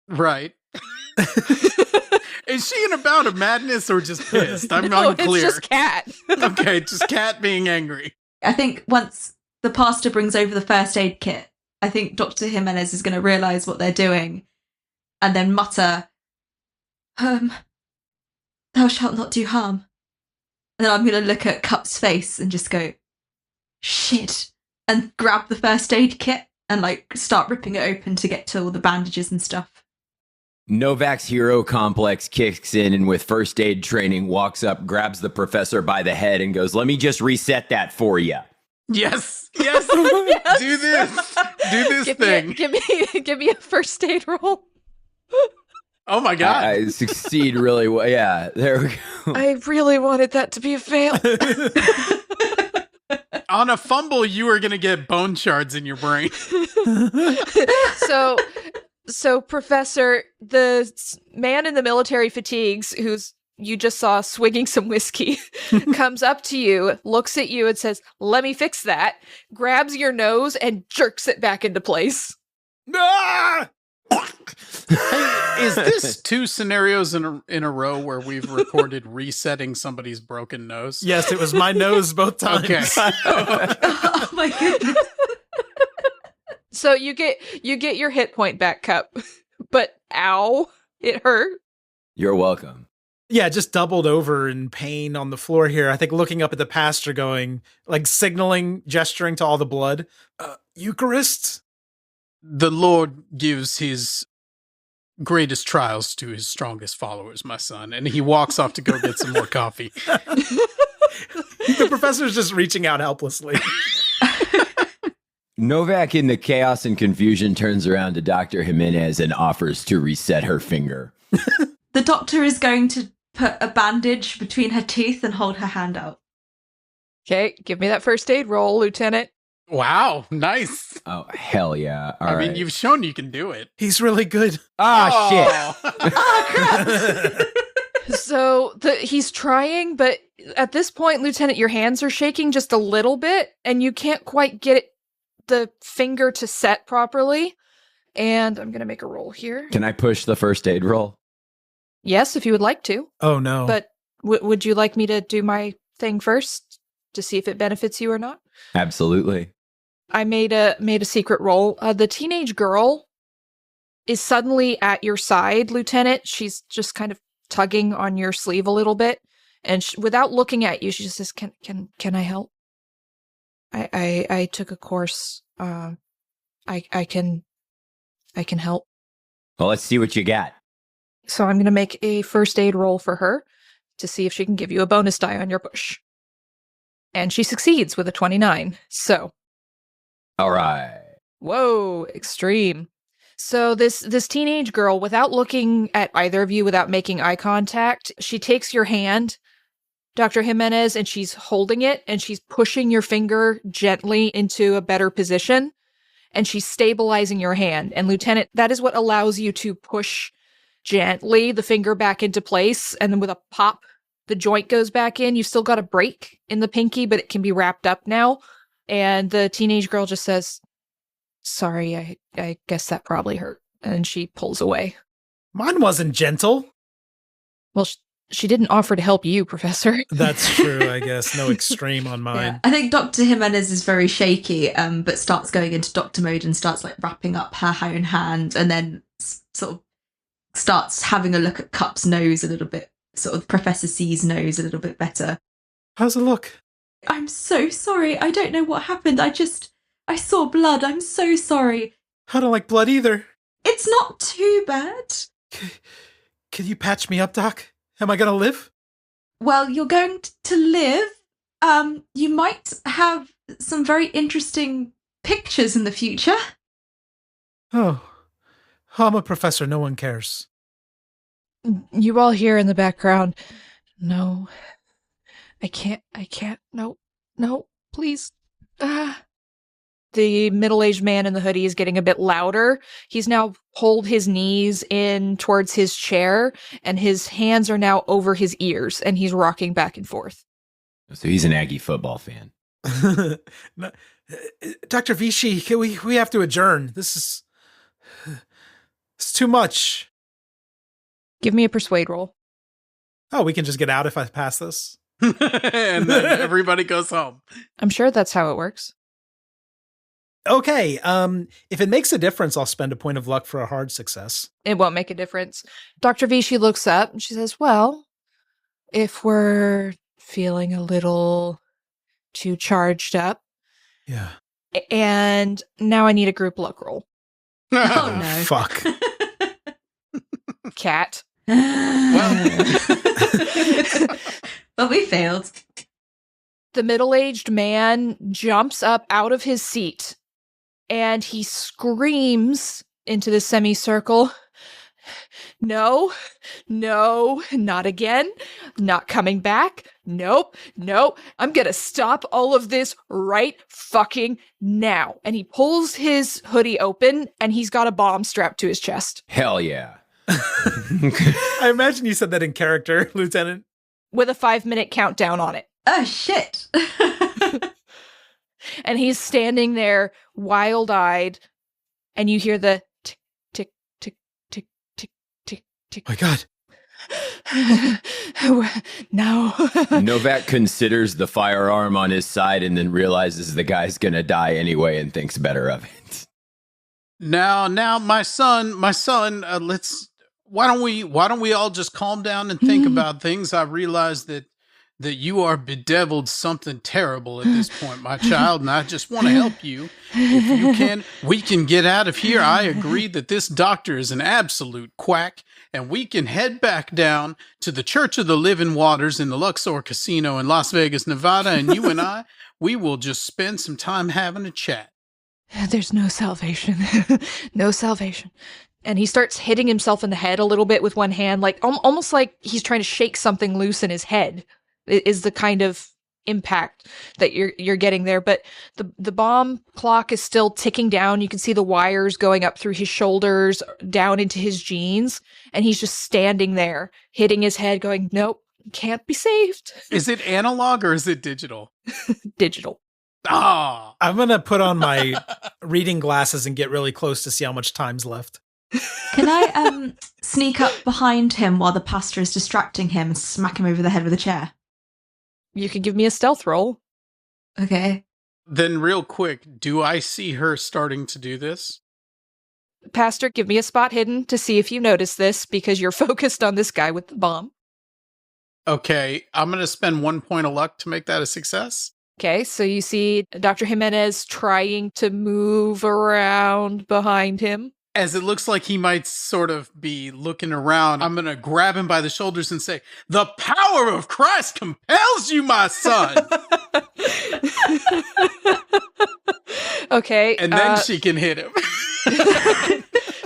Right. Is she in a bout of madness or just pissed? I'm No, unclear. It's just Cat. Okay, just Cat being angry. I think once the pastor brings over the first aid kit, I think Dr. Jimenez is going to realize what they're doing and then mutter, "Thou shalt not do harm." And then I'm going to look at Cup's face and just go, "Shit," and grab the first aid kit and start ripping it open to get to all the bandages and stuff. Novak's hero complex kicks in and with first aid training walks up, grabs the professor by the head and goes, "Let me just reset that for you." Yes. Yes. Do this thing. Give me a first aid roll. Oh my God. I succeed really well. Yeah, there we go. I really wanted that to be a fail. On a fumble, you are going to get bone shards in your brain. So, Professor, the man in the military fatigues, who's you just saw swigging some whiskey, comes up to you, looks at you, and says, "Let me fix that," grabs your nose, and jerks it back into place. Ah! Hey, is this 2 scenarios in a row where we've recorded resetting somebody's broken nose? Yes, it was my nose both times. Okay. Oh my goodness. So you get your hit point back, Cup, but ow, it hurt. You're welcome. Yeah, just doubled over in pain on the floor here. I think looking up at the pastor going, signaling, gesturing to all the blood. Eucharist? The Lord gives his greatest trials to his strongest followers, my son. And he walks off to go get some more coffee. The professor's just reaching out helplessly. Novak, in the chaos and confusion, turns around to Dr. Jimenez and offers to reset her finger. The doctor is going to put a bandage between her teeth and hold her hand out. Okay, give me that first aid roll, Lieutenant. Wow, nice. Oh, hell yeah. All I right. mean, you've shown you can do it. He's really good. Ah, shit. Oh, crap. So he's trying, but at this point, Lieutenant, your hands are shaking just a little bit, and you can't quite get the finger to set properly. And I'm going to make a roll here. Can I push the first aid roll? Yes, if you would like to. Oh, no. But would you like me to do my thing first? to see if it benefits you or not? Absolutely. I made a secret roll. The teenage girl is suddenly at your side, Lieutenant. She's just kind of tugging on your sleeve a little bit, and without looking at you, she just says, "Can I help? I took a course. I can help." Well, let's see what you got. So I'm going to make a first aid roll for her to see if she can give you a bonus die on your push. And she succeeds with a 29. So. All right. Whoa, extreme. So this teenage girl, without looking at either of you, without making eye contact, she takes your hand, Dr. Jimenez, and she's holding it, and she's pushing your finger gently into a better position, and she's stabilizing your hand. And Lieutenant, that is what allows you to push gently the finger back into place, and then with a pop, the joint goes back in. You've still got a break in the pinky, but it can be wrapped up now. And the teenage girl just says, "Sorry, I guess that probably hurt." And she pulls away. Mine wasn't gentle. Well, she didn't offer to help you, Professor. That's true, I guess. No extreme on mine. Yeah. I think Dr. Jimenez is very shaky, but starts going into doctor mode and starts like wrapping up her own hand, and then sort of starts having a look at Cup's nose a little bit, sort of Professor C's nose a little bit better. How's it look? "I'm so sorry. I don't know what happened. I saw blood. I'm so sorry." I don't like blood either. "It's not too bad." Can you patch me up, Doc? Am I gonna live? "Well, you're going to live. You might have some very interesting pictures in the future." Oh, I'm a professor. No one cares. You all hear in the background, "No, I can't, no, please." The middle-aged man in the hoodie is getting a bit louder. He's now pulled his knees in towards his chair, and his hands are now over his ears, and he's rocking back and forth. So he's an Aggie football fan. Dr. Vichy, we have to adjourn. It's too much. Give me a persuade roll. Oh, we can just get out if I pass this? And then everybody goes home. I'm sure that's how it works. Okay, if it makes a difference, I'll spend a point of luck for a hard success. It won't make a difference. Dr. Vichy looks up and she says, "Well, if we're feeling a little too charged up." Yeah. And now I need a group luck roll. Oh, no. Fuck. Cat. But we failed. The middle-aged man jumps up out of his seat and he screams into the semicircle, "No, not again. Not coming back. Nope. I'm gonna stop all of this right fucking now." And he pulls his hoodie open and he's got a bomb strapped to his chest. Hell yeah. I imagine you said that in character, Lieutenant. With a 5-minute countdown on it. Oh, shit. And he's standing there, wild-eyed, and you hear the tick, tick, tick, tick, tick, tick, tick. My God. No. Novak considers the firearm on his side and then realizes the guy's gonna die anyway and thinks better of it. Now, my son, let's, why don't we all just calm down and think about things? I realize that you are bedeviled something terrible at this point, my child, and I just want to help you. If you can, we can get out of here. I agree that this doctor is an absolute quack, and we can head back down to the Church of the Living Waters in the Luxor Casino in Las Vegas, Nevada, and you and I, we will just spend some time having a chat. There's no salvation. No salvation. And he starts hitting himself in the head a little bit with one hand, like almost like he's trying to shake something loose in his head. Is the kind of impact that you're getting there. But the bomb clock is still ticking down. You can see the wires going up through his shoulders, down into his jeans, and he's just standing there, hitting his head, going, "Nope, can't be saved." Is it analog or is it digital? Digital. Ah, I'm gonna put on my reading glasses and get really close to see how much time's left. Can I sneak up behind him while the pastor is distracting him and smack him over the head with a chair? You can give me a stealth roll. Okay. Then real quick, do I see her starting to do this? Pastor, give me a spot hidden to see if you notice this, because you're focused on this guy with the bomb. Okay, I'm going to spend 1 point of luck to make that a success. Okay, so you see Dr. Jimenez trying to move around behind him. As it looks like he might sort of be looking around, I'm going to grab him by the shoulders and say, "The power of Christ compels you, my son." Okay. And then she can hit him.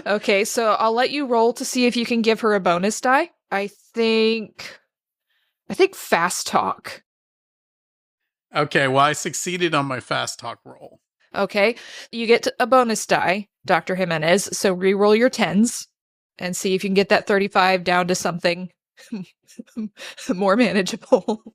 Okay, so I'll let you roll to see if you can give her a bonus die. I think fast talk. Okay, well, I succeeded on my fast talk roll. Okay, you get a bonus die, Dr. Jimenez, so re-roll your 10s and see if you can get that 35 down to something more manageable.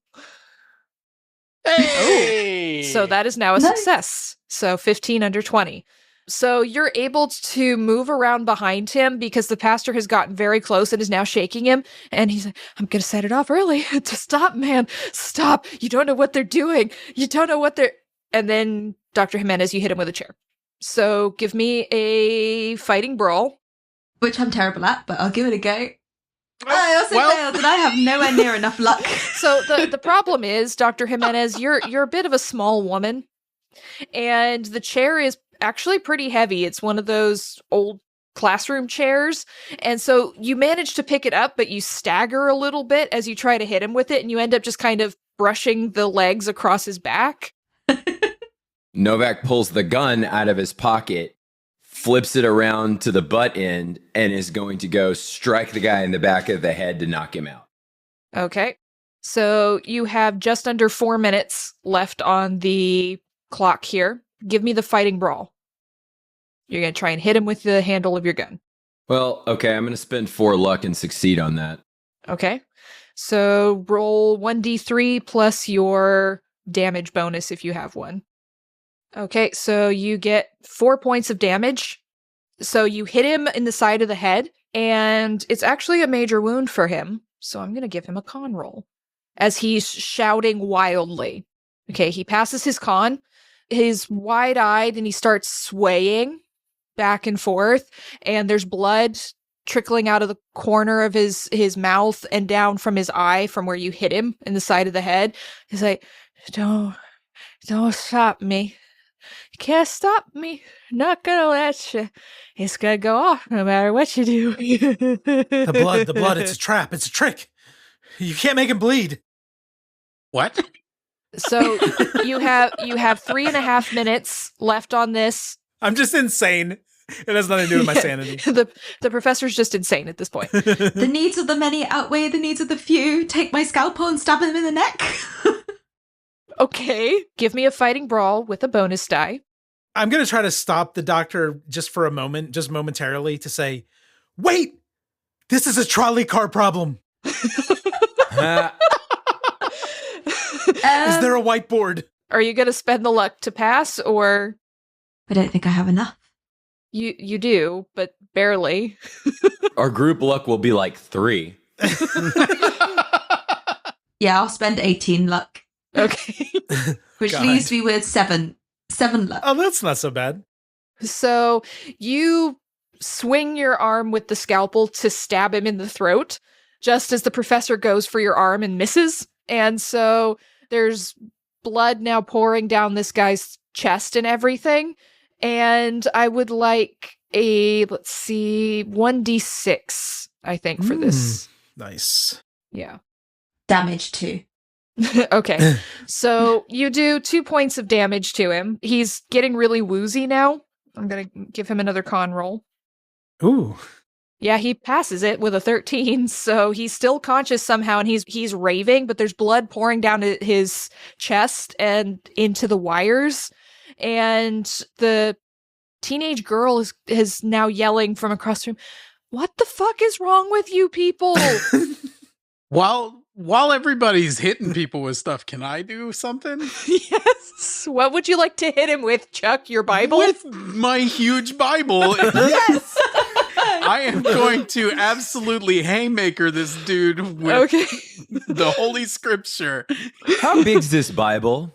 Hey! So that is now a success. So 15 under 20. So you're able to move around behind him because the pastor has gotten very close and is now shaking him. And he's like, "I'm going to set it off early. To stop, man. Stop. You don't know what they're doing. You don't know what they're..." And then, Dr. Jimenez, you hit him with a chair. So give me a fighting brawl. Which I'm terrible at, but I'll give it a go. I also failed, and I have nowhere near enough luck. So the problem is, Dr. Jimenez, you're a bit of a small woman, and the chair is actually pretty heavy. It's one of those old classroom chairs, and so you manage to pick it up, but you stagger a little bit as you try to hit him with it, and you end up just kind of brushing the legs across his back. Novak pulls the gun out of his pocket, flips it around to the butt end, and is going to go strike the guy in the back of the head to knock him out. Okay. So you have just under 4 minutes left on the clock here. Give me the fighting brawl. You're going to try and hit him with the handle of your gun. Well, okay, I'm going to spend 4 luck and succeed on that. Okay. So roll 1d3 plus your damage bonus if you have one. Okay, so you get 4 points of damage. So you hit him in the side of the head, and it's actually a major wound for him. So I'm going to give him a con roll as he's shouting wildly. Okay, he passes his con. He's wide-eyed, and he starts swaying back and forth, and there's blood trickling out of the corner of his mouth and down from his eye from where you hit him in the side of the head. He's like, Don't stop me. You can't stop me. Not gonna let you. It's gonna go off no matter what you do." The blood, it's a trap. It's a trick. You can't make him bleed. What? So you have 3.5 minutes left on this. I'm just insane. It has nothing to do with my sanity. The professor's just insane at this point. The needs of the many outweigh the needs of the few. Take my scalpel and stab him in the neck. Okay, give me a fighting brawl with a bonus die. I'm going to try to stop the doctor just for a moment, just momentarily, to say, "Wait, this is a trolley car problem." Is there a whiteboard? Are you going to spend the luck to pass, or? I don't think I have enough. You do, but barely. Our group luck will be like 3. Yeah, I'll spend 18 luck. Okay. Which God. leaves me with 7 luck. Oh, that's not so bad. So you swing your arm with the scalpel to stab him in the throat, just as the professor goes for your arm and misses. And so there's blood now pouring down this guy's chest and everything. And I would like a, 1d6, I think, for this. Nice. Yeah. Damage 2. Okay. So you do 2 points of damage to him. He's getting really woozy now. I'm going to give him another con roll. Ooh. Yeah, he passes it with a 13, so he's still conscious somehow, and he's raving, but there's blood pouring down his chest and into the wires, and the teenage girl is now yelling from across the room, "What the fuck is wrong with you people?" While everybody's hitting people with stuff, can I do something? Yes. What would you like to hit him with, Chuck? Your Bible? With my huge Bible. Yes. I am going to absolutely haymaker this dude with the Holy Scripture. How big's this Bible?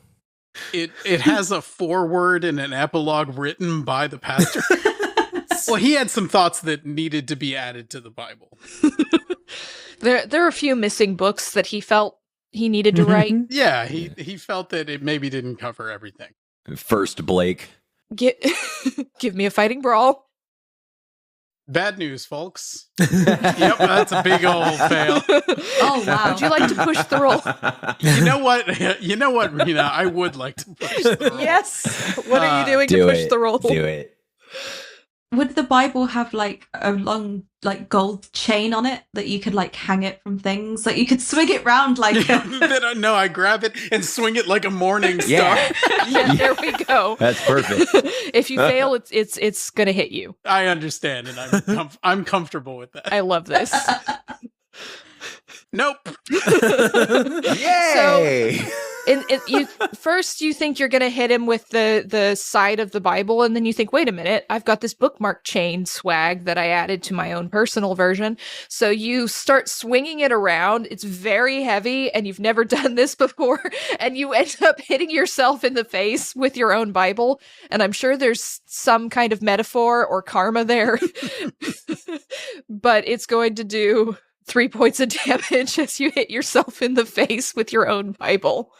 It has a foreword and an epilogue written by the pastor. Well, he had some thoughts that needed to be added to the Bible. There are a few missing books that he felt he needed to write. Yeah, he felt that it maybe didn't cover everything. First Blake. Give me a fighting brawl. Bad news, folks. Yep, that's a big old fail. Oh, wow. Would you like to push the roll? You know what, Rina? I would like to push the roll. Yes. What are you doing to push the roll? Do it. Would the Bible have like a long like gold chain on it that you could like hang it from things? Like you could swing it round like No, I grab it and swing it like a morning star. Yeah, there we go. That's perfect. If you fail, it's gonna hit you. I understand, and I'm comfortable with that. I love this. Nope. Yay! First you think you're gonna hit him with the side of the Bible, and then you think, wait a minute, I've got this bookmark chain swag that I added to my own personal version. So you start swinging it around. It's very heavy, and you've never done this before, and you end up hitting yourself in the face with your own Bible. And I'm sure there's some kind of metaphor or karma there, but it's going to do 3 points of damage as you hit yourself in the face with your own Bible.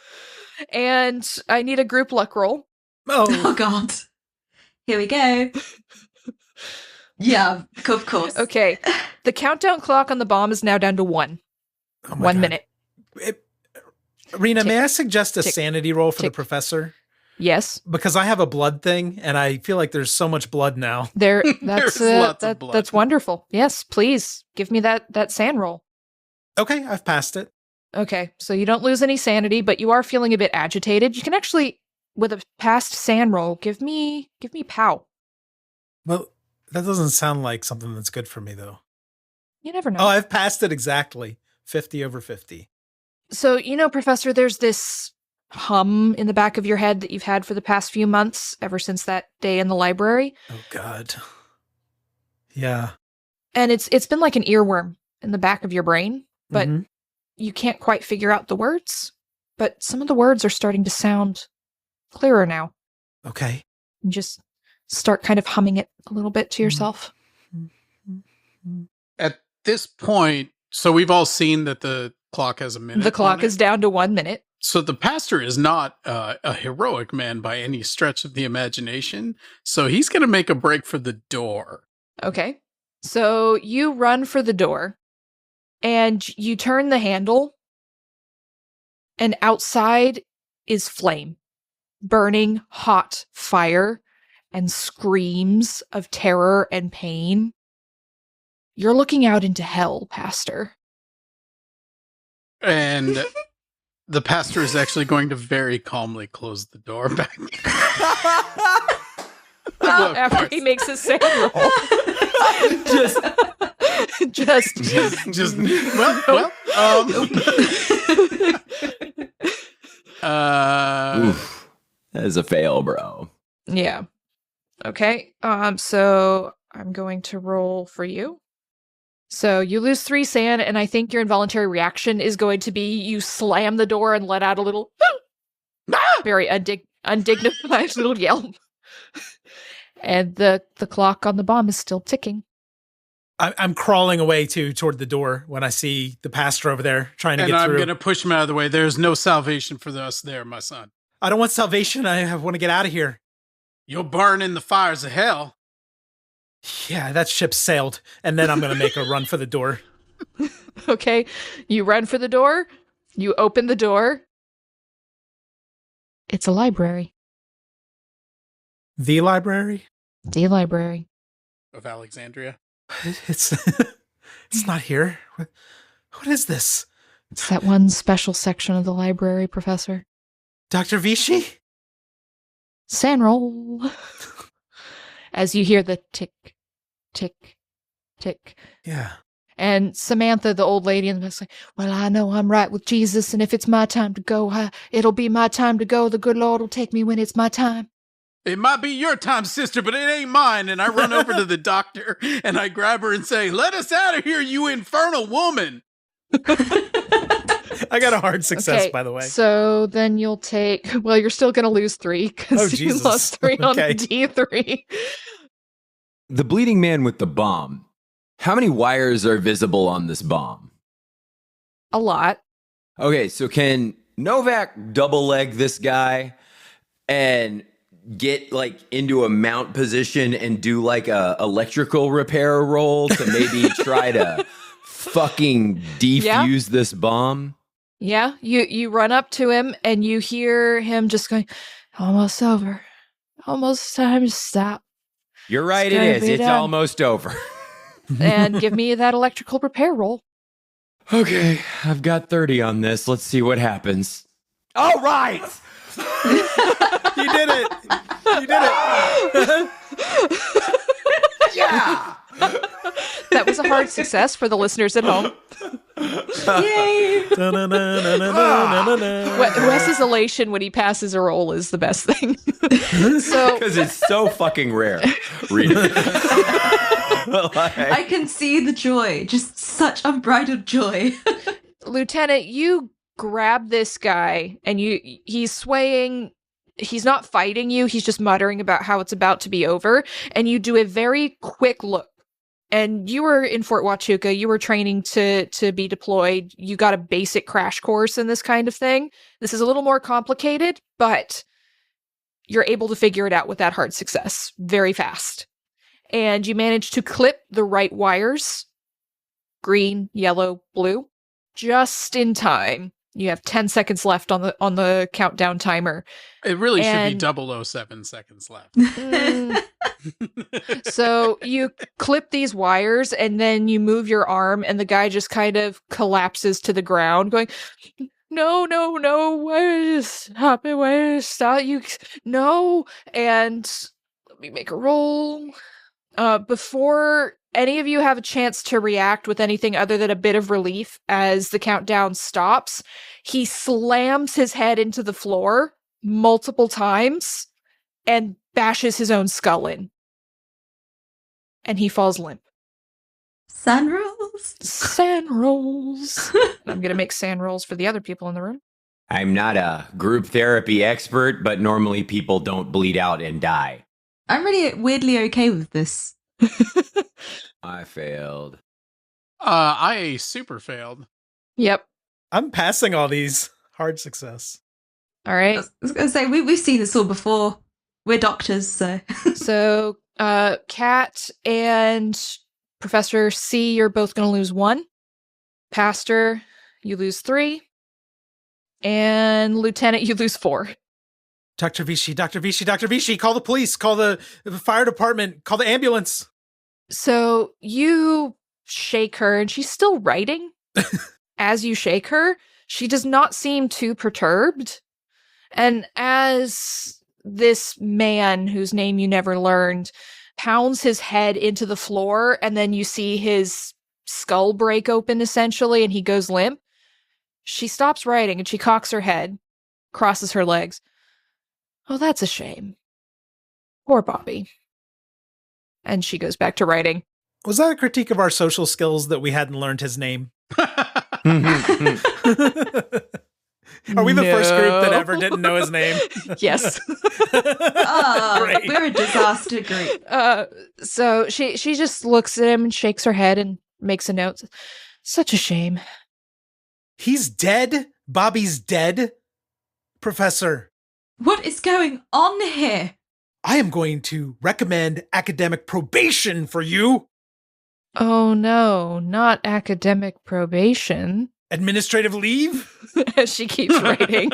And I need a group luck roll. Oh God. Here we go. Yeah, of course. Okay. The countdown clock on the bomb is now down to 1. Oh my 1 God. minute. Rina, Tick. may I suggest a Tick. sanity roll for Tick. the professor? Yes. Because I have a blood thing, and I feel like there's so much blood now. That's There's lots of blood. That's wonderful. Yes, please give me that sand roll. Okay, I've passed it. Okay, so you don't lose any sanity, but you are feeling a bit agitated. You can actually, with a passed sand roll, give me POW. Well, that doesn't sound like something that's good for me, though. You never know. Oh, I've passed it exactly. 50 over 50. So, Professor, there's this hum in the back of your head that you've had for the past few months, ever since that day in the library. Oh, God. Yeah. And it's been like an earworm in the back of your brain, but you can't quite figure out the words. But some of the words are starting to sound clearer now. Okay. And just start kind of humming it a little bit to yourself. At this point, so we've all seen that the clock has a minute. The clock on it. is down to 1 minute. So the pastor is not a heroic man by any stretch of the imagination. So he's going to make a break for the door. Okay. So you run for the door and you turn the handle, and outside is flame, burning hot fire and screams of terror and pain. You're looking out into hell, Pastor. And the pastor is actually going to very calmly close the door back. Well, After he makes his sand roll. just Oof. That is a fail, bro. Yeah. Okay. So I'm going to roll for you. So you lose 3 sand, and I think your involuntary reaction is going to be you slam the door and let out a little very undignified little yell. And the clock on the bomb is still ticking. I'm crawling away toward the door when I see the pastor over there trying to get through. And I'm going to push him out of the way. There's no salvation for us there, my son. I don't want salvation. I want to get out of here. You'll burn in the fires of hell. Yeah, that ship sailed. And then I'm going to make a run for the door. Okay. You run for the door. You open the door. It's a library. The library? The library. Of Alexandria. It's not here. What is this? It's that one special section of the library, Professor. Dr. Vichy? Sand roll. As you hear the tick, tick, tick. Yeah. And Samantha, the old lady in the back's like, well, I know I'm right with Jesus, and if it's my time to go, it'll be my time to go. The good Lord will take me when it's my time. It might be your time, sister, but it ain't mine. And I run over to the doctor and I grab her and say, let us out of here, you infernal woman. I got a hard success, by the way. So then you'll take, well, you're still going to lose 3 because you lost 3 on the D3. The bleeding man with the bomb. How many wires are visible on this bomb? A lot. Okay, so can Novak double leg this guy and get like into a mount position and do like a electrical repair roll to maybe try to fucking defuse this bomb? Yeah, you run up to him and you hear him just going, almost over. Almost time to stop. You're right, it is. It's almost over. And give me that electrical repair roll. Okay, I've got 30 on this. Let's see what happens. All right! You did it! You did it! Yeah! That was a hard success for the listeners at home. Yay! Wes's elation when he passes a roll is the best thing. Because it's so fucking rare. Rina. I can see the joy, just such unbridled joy. Lieutenant, you grab this guy and he's swaying. He's not fighting you. He's just muttering about how it's about to be over. And you do a very quick look. And you were in Fort Huachuca. You were training to be deployed. You got a basic crash course in this kind of thing. This is a little more complicated, but you're able to figure it out with that hard success very fast. And you manage to clip the right wires, green, yellow, blue, just in time. You have 10 seconds left on the countdown timer. It really should be 007 seconds left. So you clip these wires and then you move your arm and the guy just kind of collapses to the ground going, no, stop it, stop, no. And let me make a roll. Before any of you have a chance to react with anything other than a bit of relief as the countdown stops, he slams his head into the floor multiple times and bashes his own skull in. And he falls limp. Sand rolls? Sand rolls. I'm going to make sand rolls for the other people in the room. I'm not a group therapy expert, but normally people don't bleed out and die. I'm really weirdly okay with this. I failed. I super failed. Yep. I'm passing all these. Hard success. All right. I was going to say, we've seen this all before. We're doctors, so. So, Kat and Professor C, you're both going to lose 1. Pastor, you lose 3. And Lieutenant, you lose 4. Dr. Vichy, call the police, call the fire department, call the ambulance. So you shake her, and she's still writing. As you shake her, she does not seem too perturbed. And as this man, whose name you never learned, pounds his head into the floor, and then you see his skull break open, essentially, and he goes limp, she stops writing, and she cocks her head, crosses her legs. Oh, that's a shame. Poor Bobby. And she goes back to writing. Was that a critique of our social skills that we hadn't learned his name? Are we the first group that ever didn't know his name? Yes. We're a disaster group. So she just looks at him and shakes her head and makes a note. Such a shame. He's dead? Bobby's dead? Professor. What is going on here? I am going to recommend academic probation for you. Oh no, not academic probation. Administrative leave? As she keeps writing.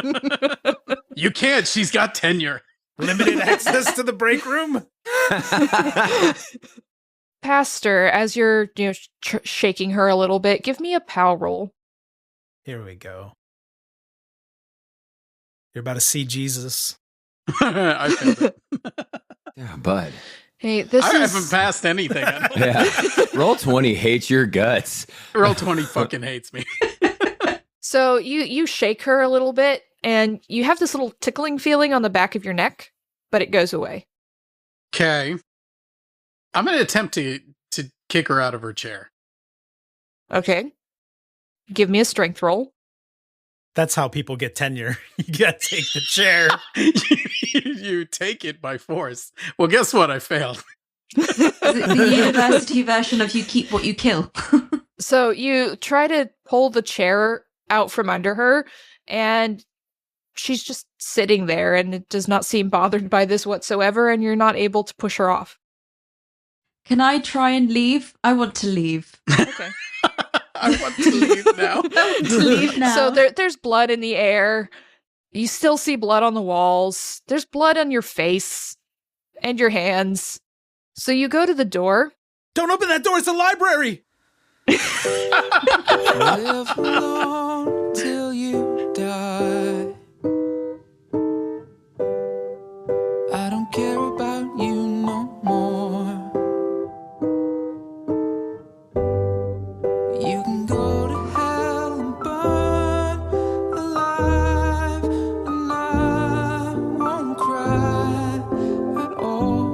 You can't, she's got tenure. Limited access to the break room? Pastor, as you're shaking her a little bit, give me a POW roll. Here we go. You're about to see Jesus. I feel it. Yeah, bud. Hey, I haven't passed anything. Yeah. Roll 20 hates your guts. Roll 20 fucking hates me. So you shake her a little bit, and you have this little tickling feeling on the back of your neck, but it goes away. Okay. I'm going to attempt to kick her out of her chair. Okay. Give me a strength roll. That's how people get tenure. You gotta take the chair. You take it by force. Well, guess what? I failed. The university version of you keep what you kill. So you try to pull the chair out from under her, and she's just sitting there and does not seem bothered by this whatsoever, and you're not able to push her off. Can I try and leave? I want to leave. Okay. I want to leave now. I want to leave now. So there's blood in the air. You still see blood on the walls. There's blood on your face and your hands. So you go to the door. Don't open that door, it's a library! Live alone till you die. I don't care about you no more. You can go to hell and burn alive, and I won't cry at all.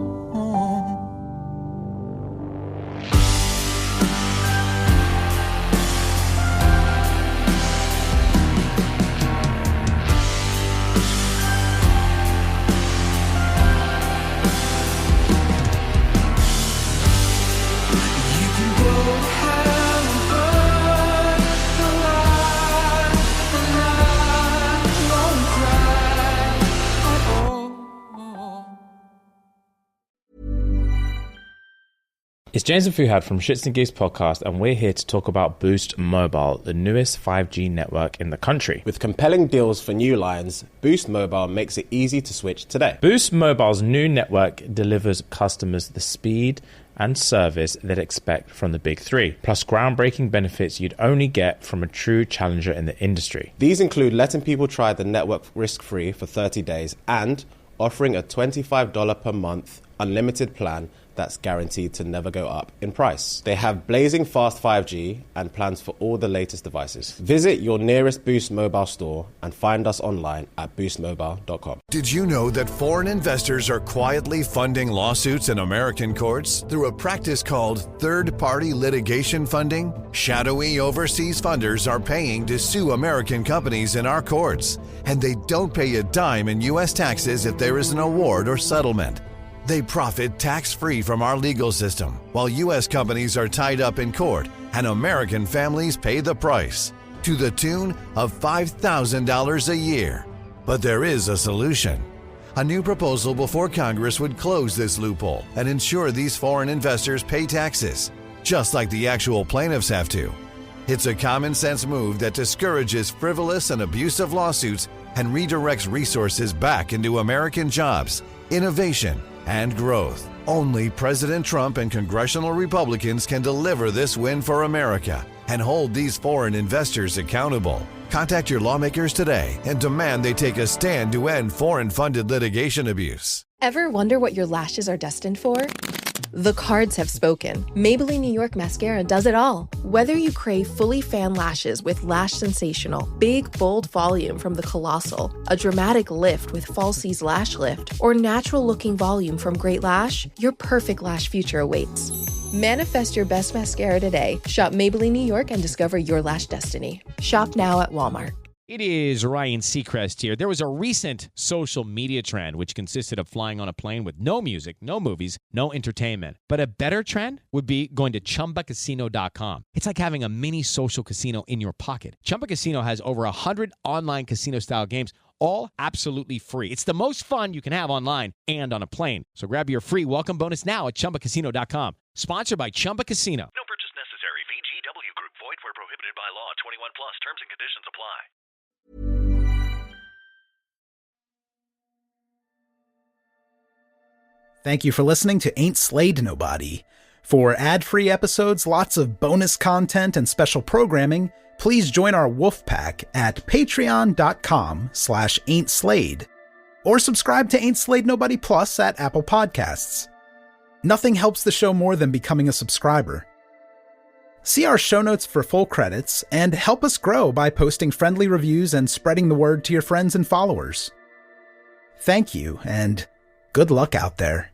It's James and Fuhad from Shits and Gigs podcast, and we're here to talk about Boost Mobile, the newest 5G network in the country. With compelling deals for new lines, Boost Mobile makes it easy to switch today. Boost Mobile's new network delivers customers the speed and service they'd expect from the big three, plus groundbreaking benefits you'd only get from a true challenger in the industry. These include letting people try the network risk-free for 30 days and offering a $25 per month unlimited plan that's guaranteed to never go up in price. They have blazing fast 5G and plans for all the latest devices. Visit your nearest Boost Mobile store and find us online at boostmobile.com. Did you know that foreign investors are quietly funding lawsuits in American courts through a practice called third-party litigation funding? Shadowy overseas funders are paying to sue American companies in our courts, and they don't pay a dime in U.S. taxes if there is an award or settlement. They profit tax-free from our legal system, while U.S. companies are tied up in court and American families pay the price, to the tune of $5,000 a year. But there is a solution. A new proposal before Congress would close this loophole and ensure these foreign investors pay taxes, just like the actual plaintiffs have to. It's a common-sense move that discourages frivolous and abusive lawsuits and redirects resources back into American jobs, innovation, and growth. Only President Trump and congressional Republicans can deliver this win for America and hold these foreign investors accountable. Contact your lawmakers today and demand they take a stand to end foreign-funded litigation abuse. Ever wonder what your lashes are destined for? The cards have spoken. Maybelline New York Mascara does it all. Whether you crave fully fan lashes with Lash Sensational, big, bold volume from the Colossal, a dramatic lift with Falsies Lash Lift, or natural-looking volume from Great Lash, your perfect lash future awaits. Manifest your best mascara today. Shop Maybelline New York and discover your lash destiny. Shop now at Walmart. It is Ryan Seacrest here. There was a recent social media trend which consisted of flying on a plane with no music, no movies, no entertainment. But a better trend would be going to ChumbaCasino.com. It's like having a mini social casino in your pocket. Chumba Casino has over 100 online casino-style games, all absolutely free. It's the most fun you can have online and on a plane. So grab your free welcome bonus now at ChumbaCasino.com. Sponsored by Chumba Casino. No purchase necessary. VGW Group. Void where prohibited by law. 21 plus. Terms and conditions apply. Thank you for listening to Ain't Slayed Nobody. For ad-free episodes, lots of bonus content, and special programming, please join our wolf pack at patreon.com/ain'tslayed, or subscribe to Ain't Slayed Nobody Plus at Apple Podcasts. Nothing helps the show more than becoming a subscriber. See our show notes for full credits, and help us grow by posting friendly reviews and spreading the word to your friends and followers. Thank you, and good luck out there.